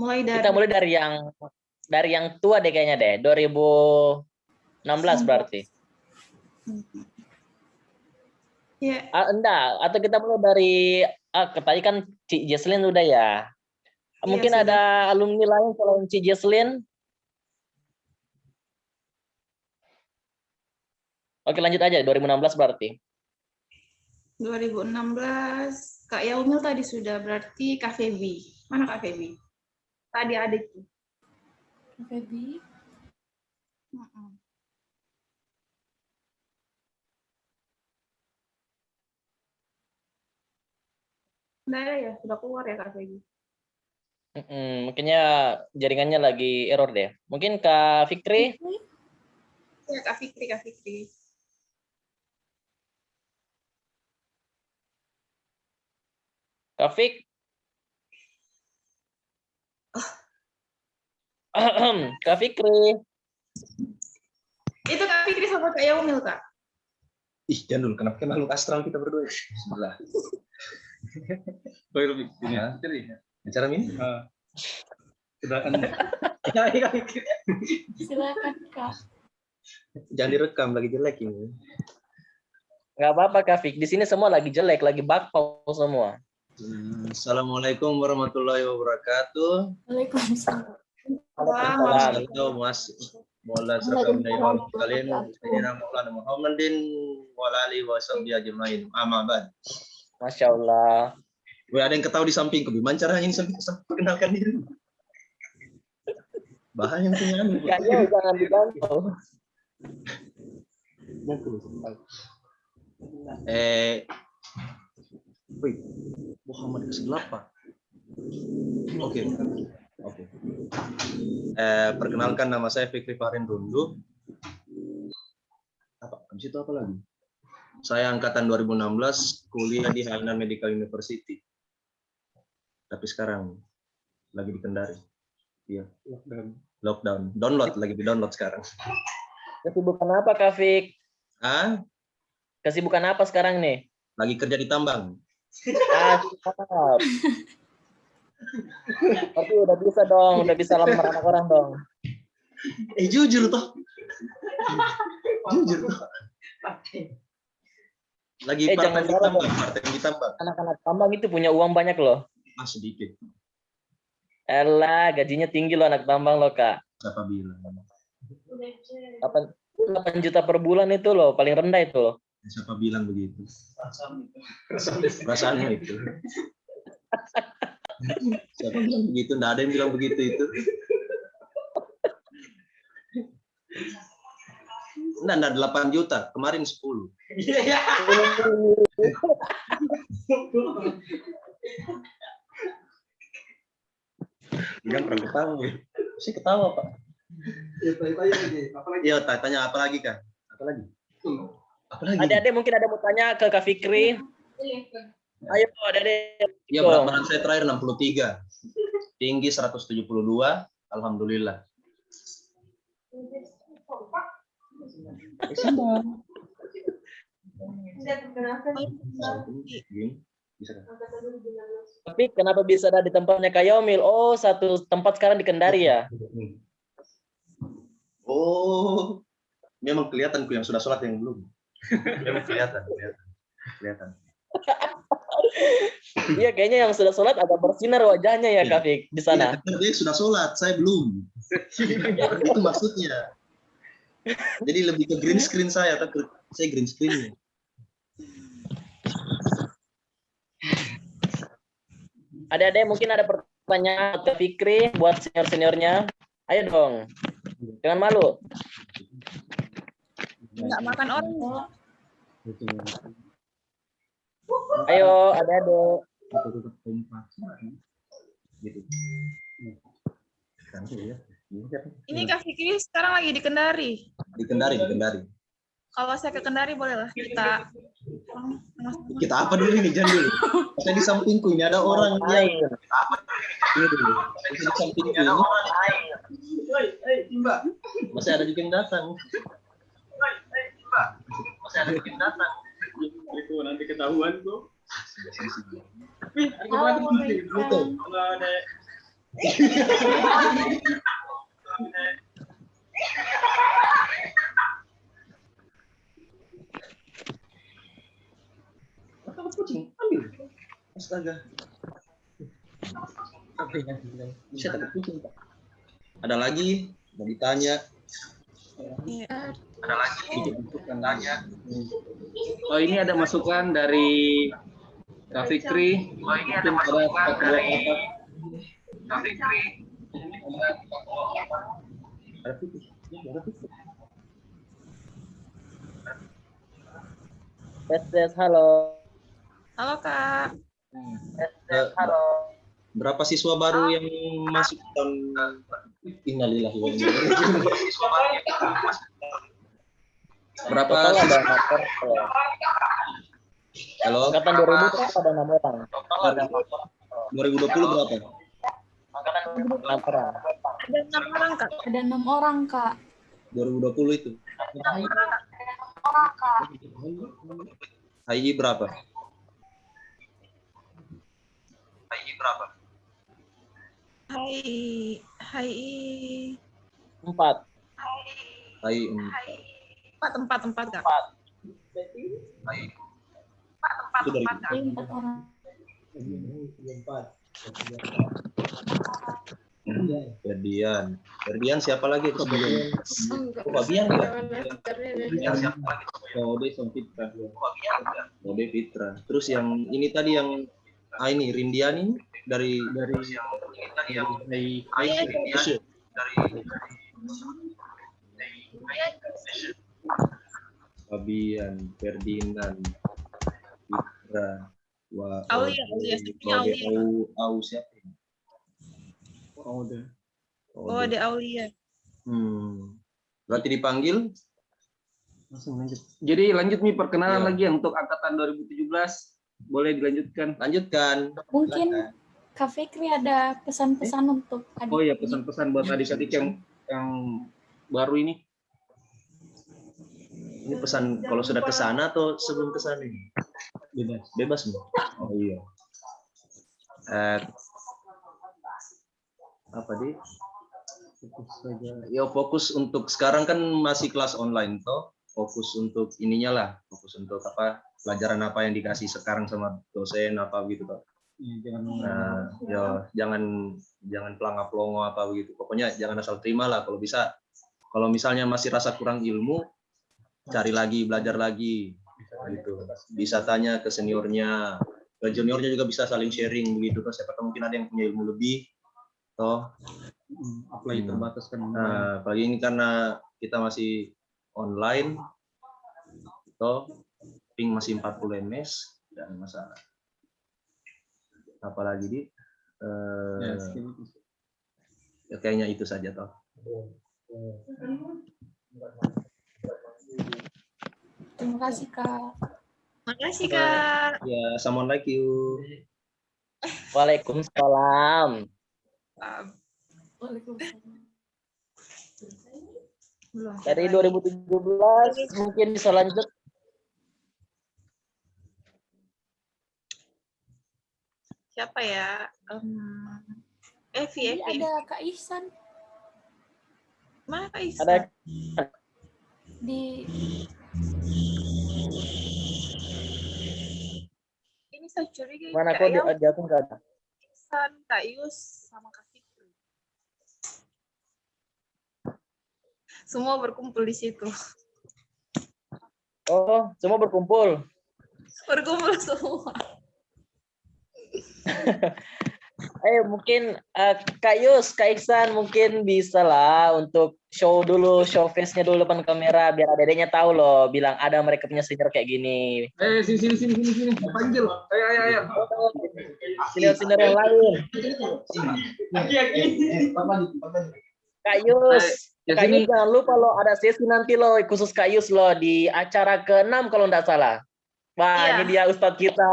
Kita mulai dari yang tua deh kayaknya deh, 2016 berarti. Ya. Enggak, atau kita mulai dari tadi kan Cik Jesslyn udah ya. Mungkin sudah. ada alumni lain selain Cik Jesslyn. Oke, lanjut aja 2016 berarti. 2016 Kak Yaumil tadi sudah, berarti Kak Febi. Mana Kak Febi? Tadi adikku. Kak Febi. Udah ya, sudah keluar ya Kak Febi. Mungkinnya jaringannya lagi error deh. Mungkin Kak Fikri? Ya, Kak Fikri. Kak Fik? Kak Fikri. Itu Kak Fikri sama Kak Yaumil, Kak. Ih, jangan dulu. Kenapa makhluk astral kita berdua? Bismillah. Bicara ini? Silakan. Silakan, Kak. Jangan direkam, lagi jelek ini. Nggak apa-apa, Kak Fik. Di sini semua lagi jelek, lagi bakpao semua. Assalamualaikum warahmatullahi wabarakatuh. Waalaikumsalam. Waalaikumsalam. Mola serta menaikkan kalian ini Maulana Muhammadin walali wasabbihi ajmain. Amma ba'd. Masya Allah. Ada yang ketahui di sampingku. Gimana caranya ini sampai perkenalkan diri? Bahaya yang punya anu. Kayaknya jangan dibantu. Muhammad ke-8. Oke. Perkenalkan, nama saya Fikri Farin Rundu. Habis itu apa lagi? Saya angkatan 2016, kuliah di Hainan Medical University. Tapi sekarang lagi di Kendari. Iya. Lockdown. Download lagi di download sekarang. Kesibukan apa Kak Fik? Ah, Kesibukan apa sekarang nih? lagi kerja di tambang. Siap. Tapi udah bisa dong, udah bisa lamar anak orang dong. Jujur toh. Jujur toh. Lagi Jangan part-time di salah tambang, dong. part-time di tambang. Anak-anak tambang itu punya uang banyak loh. Sedikit. Elah, gajinya tinggi loh anak tambang loh Kak. Siapa bilang? 8 juta per bulan itu loh, paling rendah itu loh. Siapa bilang begitu? Perasaannya itu. Siapa bilang begitu? Nggak ada yang bilang begitu itu. Nggak 8 juta. Kemarin 10. Jangan pernah ketawa. Saya ketawa, Pak. Iya, tanya apa lagi, Kak? Apa lagi? Adik-adik mungkin ada mau tanya ke Kak Fikri. Ayo adik-adik. Iya, berat badan saya terakhir 63. Tinggi 172. Alhamdulillah. Tapi kenapa bisa ada di tempatnya Kak Yomil? Oh, satu tempat sekarang di Kendari ya? Oh, memang kelihatanku yang sudah sholat yang belum. Memang kelihatan. Iya, kayaknya yang sudah sholat agak bersinar wajahnya ya, Kak Fik, di sana. Iya, dia sudah sholat, saya belum. Itu maksudnya. Jadi lebih ke green screen saya, tapi saya green screen. Ada mungkin ada pertanyaan ke Fikri buat senior-seniornya. Ayo dong, jangan malu. Nggak makan orang. Ayo, adik-adik. Ini Kak Fikri sekarang lagi di Kendari. Di Kendari. Kalau saya ke Kendari bolehlah kita. Kita apa dulu ini, jangan dulu. Saya di sampingku ini ada orang yang ini dulu. Di sampingku ini. Masih ada juga yang datang. Itu nanti ketahuan tuh. Kucing, ambil. Astaga. Bisa takut kucing, Pak. Ada lagi mau ditanya? Ada lagi tanya. Oh, ini ada masukan dari Kak Fikri. Oh, ini ada masukan dari Kak Fikri. Tes, halo. Halo Kak. Halo. Berapa siswa baru yang masuk tahun Innalillahi wa inna ilaihi raji'un. Berapa ada Halo. Angkatan 2000 berapa ada 6 orang? 2020 berapa? Angkatan 2000 orang. Ada 6 orang Kak. Ada 6 orang, Kak. 2020 itu. HI berapa? Hai. 4. HI 4 Kak. 4. Itu dari 4 orang. 4. Ferdian siapa lagi? Fabian ya? Ode Fitra. Terus yang ini tadi yang ini Rindiani dari Fabian, Ferdinand, Fitra, Aulia, siapa? Ada Aulia. Berarti dipanggil. Jadi lanjut nih perkenalan lagi untuk angkatan 2017. Boleh dilanjutkan. Mungkin Kak Fikri ada pesan-pesan untuk adik. Oh ya, pesan-pesan buat adik-adik yang baru ini. Ini pesan kalau sudah ke sana atau sebelum ke sana ini? Bebas, Mbak. Oh iya. Apa di? Fokus saja. Ya fokus untuk sekarang kan masih kelas online toh. Fokus untuk ininya lah. Fokus untuk apa? Pelajaran apa yang dikasih sekarang sama dosen apa gitu toh. Nah, ya jangan pelangap-pelongo apa begitu. Pokoknya jangan asal terima lah kalau bisa. Kalau misalnya masih rasa kurang ilmu, cari lagi, belajar lagi. Gitu. Bisa tanya ke seniornya, ke juniornya juga bisa saling sharing begitu. Siapa tahu mungkin ada yang punya ilmu lebih. Toh, apalagi terbatas kan. Nah, apalagi ini karena kita masih online, toh, ping masih 40 ms, tidak masalah. Apalagi di ya kayaknya itu saja toh. Terima kasih Kak. Makasih Kak. Ya, assalamualaikum. Waalaikumsalam. Dari 2017 mungkin bisa lanjut. Siapa ya? Evi. Ada Kak Ihsan. Mana Kak Ihsan? Ada Di ini saya curiga mana Kak kok di akun nggak ada? Ihsan, Kak Yus, sama Kak Fikri. Semua berkumpul di situ. Oh, semua berkumpul. Berkumpul semua. Mungkin Kak Yus, Kak Iksan mungkin bisa lah untuk show face-nya dulu depan kamera biar adek-adeknya tahu loh, bilang ada mereka punya senior kayak gini. Sini. Panggil. Ayo. Senior yang lain. Kak Yus, Kak Yus jangan lupa loh ada sesi nanti loh khusus Kak Yus loh di acara ke-6 kalau nggak salah. Wah, ini dia Ustadz kita.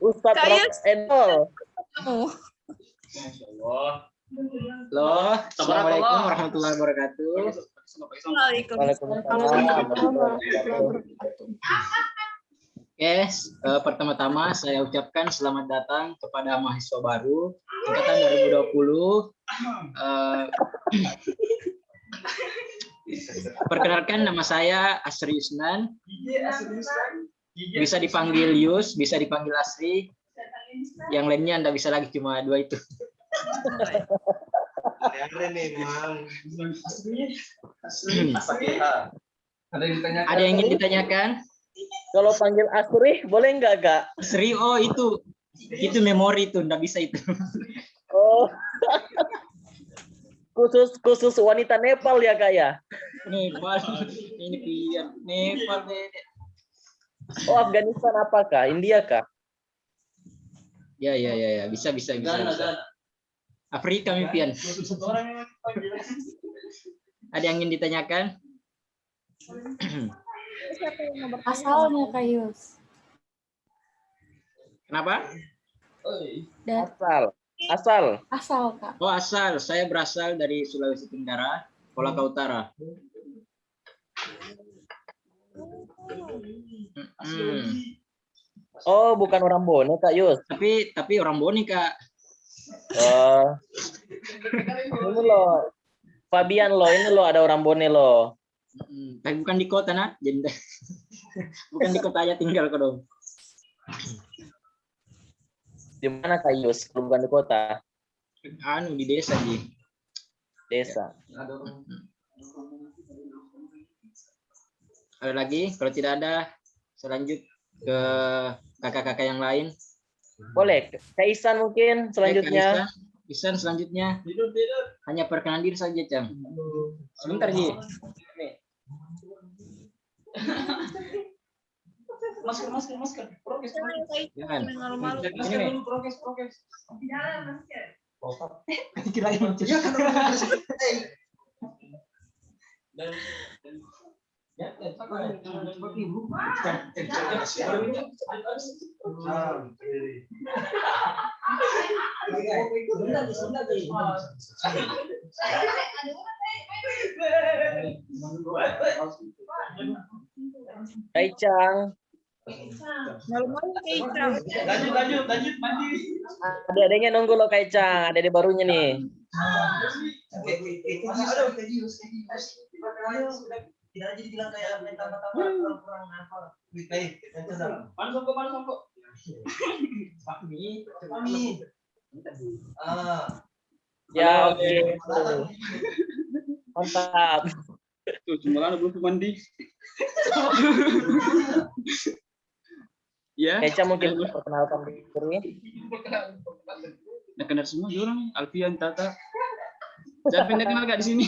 Ustadz Rock and Roll. Halo, assalamualaikum warahmatullahi wabarakatuh. Oke, pertama-tama saya ucapkan selamat datang kepada mahasiswa baru angkatan 2020. Perkenalkan, nama saya Asri Yusnan. Bisa dipanggil Yus, bisa dipanggil Asri. Yang lainnya Anda bisa lagi, cuma dua itu. Ada yang ingin ditanyakan? Kalau panggil Asri, boleh nggak, Kak? Asri, oh itu memori itu, nggak bisa itu. Oh. khusus wanita Nepal ya Kak ya? Nepal, ini pian Nepal beda. Oh, Afghanistan apakah? India kah? Ya, bisa. Afrika pian. Ada yang ingin ditanyakan? Asalnya Kak Yus. Kenapa? Asal Kak. Oh, asal. Saya berasal dari Sulawesi Tenggara, Kolaka Utara. Oh, bukan orang Bone Kak Yus. Tapi orang Bone Kak. Oh. Ini loh. Fabian loh, ini loh ada orang Bone loh. Tapi bukan di kota nak, jadi bukan di kota aja tinggal kok dong. Di mana Kak Yus? Bukan di kota. Di desa Ji. Desa. Ada lagi? Kalau tidak ada, saya lanjut ke kakak-kakak yang lain. Boleh. Kak Ihsan mungkin selanjutnya. Ihsan selanjutnya. Hanya perkenalan diri saja, Cam. Sebentar, Ji. Masker. Prokes. Jangan. Masker dulu, prokes. Kaicang. Malu-malu Kaicang. Lanjut, mandi. Adik-adiknya nunggu loh Kaicang, adik-adik barunya nih. Tidak jadi bilang kayak pertama-tama kurang hafal. Baik, Mana songkok. Pahmi. Ya, oke. Mantap. Tuh, cuma belum mandi. Ya. Kaicang mungkin perkenalkan diri. Nah, kenal semua orang, Alfian, Tata. Siapa yang kenal gak di sini?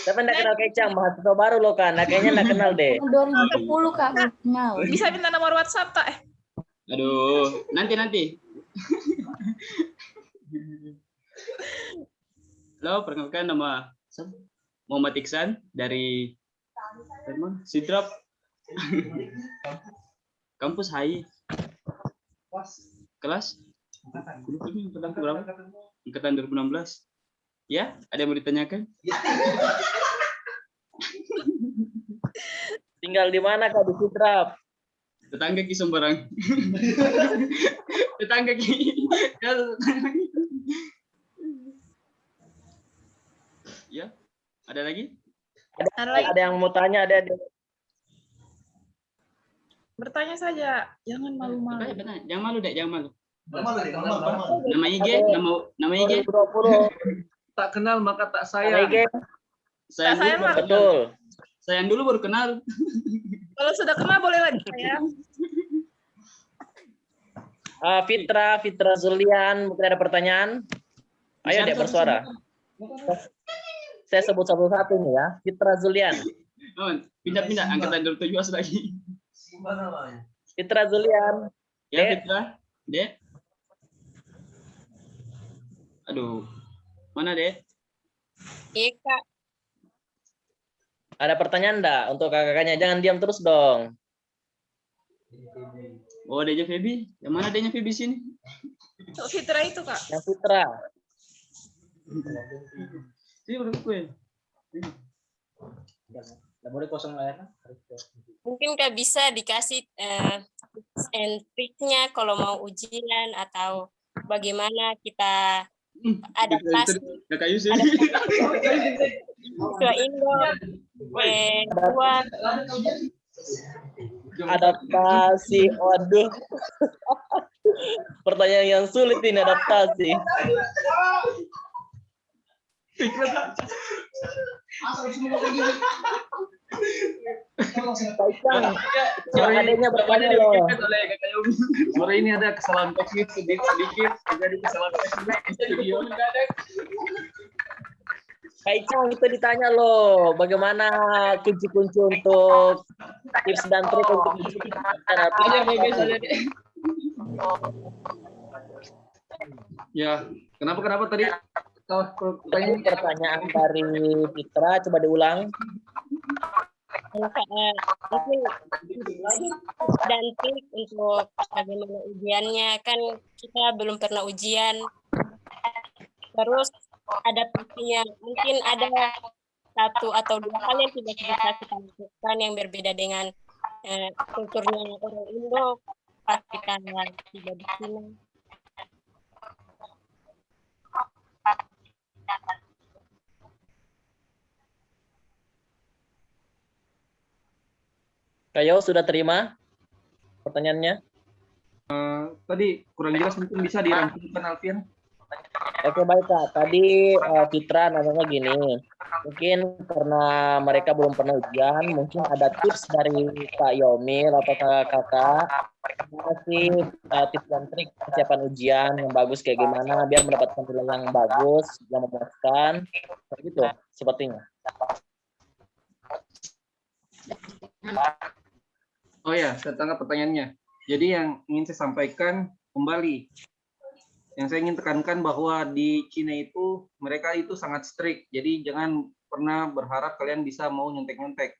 Siapa yang kenal Kaicang? Mahasiswa baru loh kan. Nah, kayaknya nggak kenal deh. 2010 Kak, kenal. Bisa minta nomor WhatsApp tak? Aduh, nanti. Halo, perkenalkan nama Muhammad Iksan dari Sidrap. Kampus HI. Kelas? Angkatan 2016. Ya, ada yang mau ditanyakan? Tinggal di mana Kak? Di Sidrap? Tetangga Ki Sembarang. Tetangga Ki. Ya, ada lagi? Ada yang mau tanya? Ada. Bertanya saja, jangan malu-malu. Jangan malu, Dek, jangan malu. Nama Nama IG, nama IG. 2020. Tak kenal maka tak sayang. Sayang dulu, betul. Sayang dulu baru kenal. Kalau sudah kenal boleh lagi sayang. Fitra Zulian, mungkin ada pertanyaan? Ayo Dek bersuara. Saya sebut satu-satu nih ya. Fitra Zulian. Oh, pindah-pindah angkatan 27 lagi. Fitra Zulian. Ya, Fitra. Dek. Aduh. Mana, Dek? Iya, Kak. Ada pertanyaan enggak untuk kakak-kakaknya? Jangan diam terus dong. Oh, adanya Feby. Yang mana adanya Feby sini? Fitra itu, Kak. Yang Fitra. Sini udah kue. Nggak boleh kosong layarnya. Mungkin Kak bisa dikasih tips and triknya kalau mau ujian atau bagaimana kita adaptasi. Kakak Yusuf. Siswa Indo. Adaptasi, waduh. Pertanyaan yang sulit ini adaptasi. Adanya bertanya loh. Sore ini ada kesalahan teknis sedikit, jadi kesalahan teknis video enggak ada. Kaicang itu ditanya loh, bagaimana kunci-kunci untuk tips dan trik untuk Ya, kenapa tadi? Pertanyaan dari Fitra, coba diulang. Mungkin dan trik untuk bagaimana ujiannya, kan kita belum pernah ujian. Terus adaptasinya mungkin ada 1 atau 2 hal yang tidak bisa kita lakukan yang berbeda dengan kulturnya orang Indo pas kita tiba di sini. Kayo sudah terima pertanyaannya? Tadi kurang jelas, mungkin bisa dirampungkan Alfian. Oke, baik Kak. Tadi Fitra nanya gini, mungkin karena mereka belum pernah ujian, mungkin ada tips dari Kak Yomil atau kakak kasih tips dan trik persiapan ujian yang bagus kayak gimana biar mendapatkan nilai yang bagus, yang memuaskan, begitu sepertinya. Oh ya, saya tangkap pertanyaannya. Jadi yang ingin saya sampaikan kembali, yang saya ingin tekankan bahwa di Cina itu mereka itu sangat strict. Jadi jangan pernah berharap kalian bisa mau nyontek-nyontek.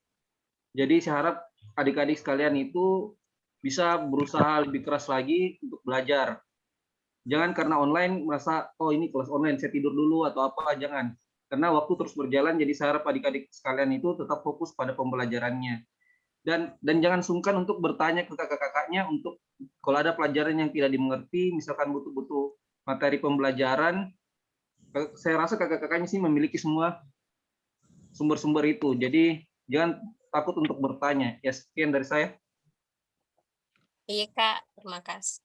Jadi saya harap adik-adik sekalian itu bisa berusaha lebih keras lagi untuk belajar. Jangan karena online merasa, oh ini kelas online, saya tidur dulu atau apa, jangan. Karena waktu terus berjalan, jadi saya harap adik-adik sekalian itu tetap fokus pada pembelajarannya. Dan jangan sungkan untuk bertanya ke kakak-kakaknya untuk kalau ada pelajaran yang tidak dimengerti, misalkan butuh-butuh materi pembelajaran, saya rasa kakak-kakaknya sih memiliki semua sumber-sumber itu. Jadi jangan takut untuk bertanya. Ya, sekian dari saya. Iya Kak, terima kasih.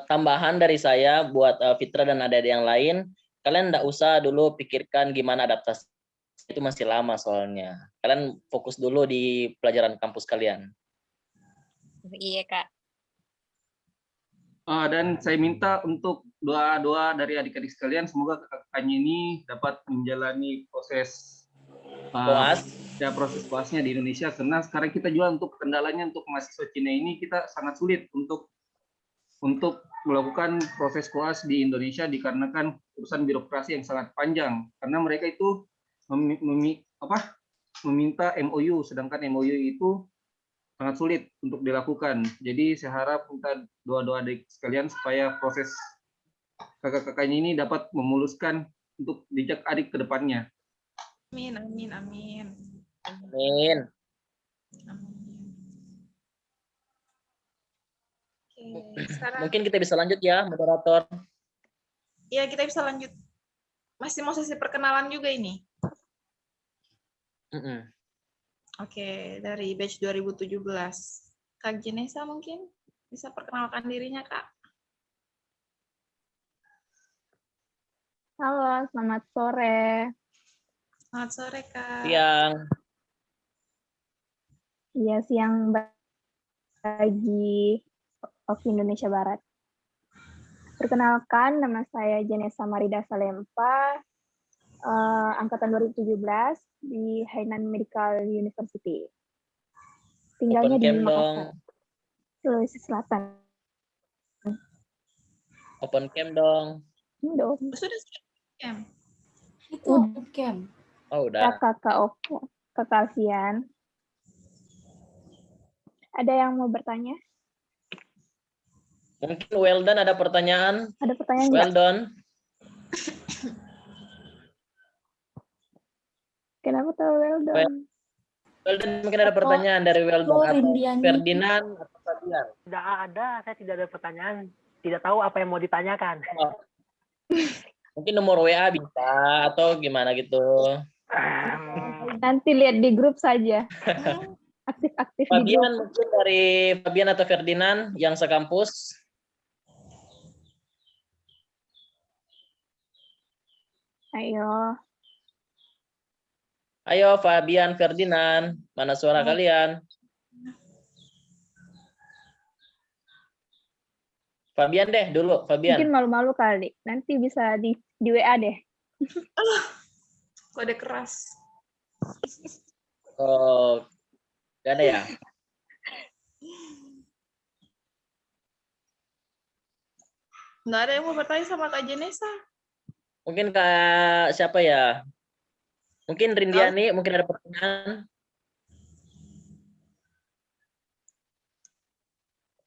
Tambahan dari saya buat Fitra dan adik-adik yang lain, kalian enggak usah dulu pikirkan gimana adaptasi, itu masih lama soalnya. Kalian fokus dulu di pelajaran kampus kalian. Iya Kak. Dan saya minta untuk doa-doa dari adik-adik sekalian, semoga kakak-kakaknya ini dapat menjalani proses proses koasnya di Indonesia, karena sekarang kita juga untuk kendalanya untuk mahasiswa Cina ini kita sangat sulit untuk melakukan proses koas di Indonesia dikarenakan urusan birokrasi yang sangat panjang, karena mereka itu meminta MOU, sedangkan MOU itu sangat sulit untuk dilakukan. Jadi saya harap minta doa-doa adik sekalian supaya proses kakak-kakaknya ini dapat memuluskan untuk jejak adik ke depannya. Amin, amin, amin. Amin. Oke, sekarang Mungkin kita bisa lanjut ya, moderator. ya kita bisa lanjut. Masih mau sesi perkenalan juga ini. Oke, dari batch 2017. Kak Jenesa mungkin bisa perkenalkan dirinya, Kak. Halo, selamat sore. Selamat sore, Kak. Siang. Iya, siang bagi waktu Indonesia Barat. Perkenalkan, nama saya Jenesa Marida Salempa, angkatan 2017 di Hainan Medical University. Tinggalnya di Makassar, Sulawesi Selatan. Open cam dong. Sudah cam. Itu cam. Oh, udah. Kakak Alfian. Ada yang mau bertanya? Mungkin Weldon ada pertanyaan? Ada pertanyaan nggak? Weldon. Kenapa tahu Weldon? Weldon mungkin ada pertanyaan dari Weldon atau Ferdinand atau Fabian. Tidak ada, saya tidak ada pertanyaan. Tidak tahu apa yang mau ditanyakan. Oh. Mungkin nomor WA bisa atau gimana gitu. Nanti lihat di grup saja. Aktif-aktif di Fabian, grup. mungkin dari Fabian atau Ferdinand yang sekampus. Ayo. Ayo Fabian, Ferdinand, mana suara kalian? Fabian deh dulu, Fabian. Mungkin malu-malu kali. Nanti bisa di WA deh. Kode keras. Oh, gak ada ya? Nggak ada yang mau bertanya sama Kak Jenesa. Mungkin Kak siapa ya? Mungkin Rindiani, mungkin ada pertanyaan.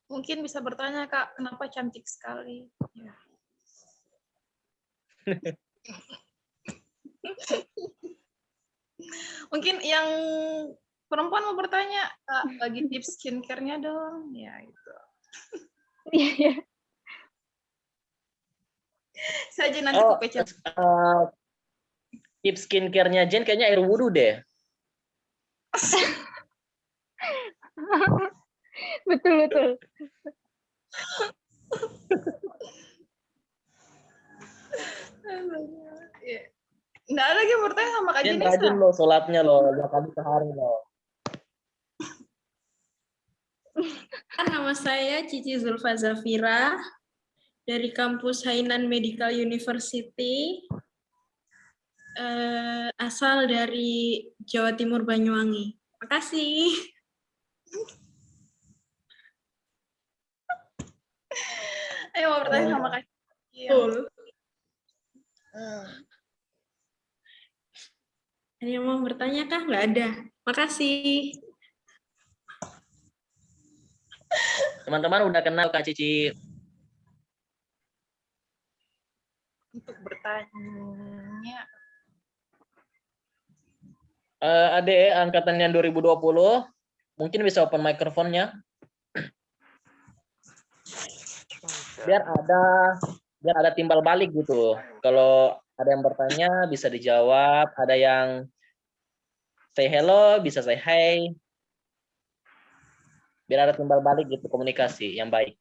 Mungkin bisa bertanya, Kak, kenapa cantik sekali? Ya. Mungkin yang perempuan mau bertanya, Kak, bagi tips skincare-nya dong. Ya, itu. Iya. Saja nanti ke PC. Tips skincare-nya Jen kayaknya air wudhu deh. Betul. Nggak ada lagi yang bertanya sama Kak Jen Jenesa. rajin loh sholatnya loh, 2 kali sehari loh. Nama saya Cici Zulfa Zafira dari kampus Hainan Medical University, asal dari Jawa Timur Banyuwangi. Makasih. Ayo mau bertanya sama Kak. Betul. Ada yang mau yang bertanya kah? Nggak ada. Makasih. Teman-teman udah kenal Kak Cici? Untuk bertanya, Ade angkatan yang 2020 mungkin bisa open microphone-nya biar ada timbal balik gitu. Kalau ada yang bertanya bisa dijawab, ada yang say hello bisa say hi, biar ada timbal balik gitu, komunikasi yang baik.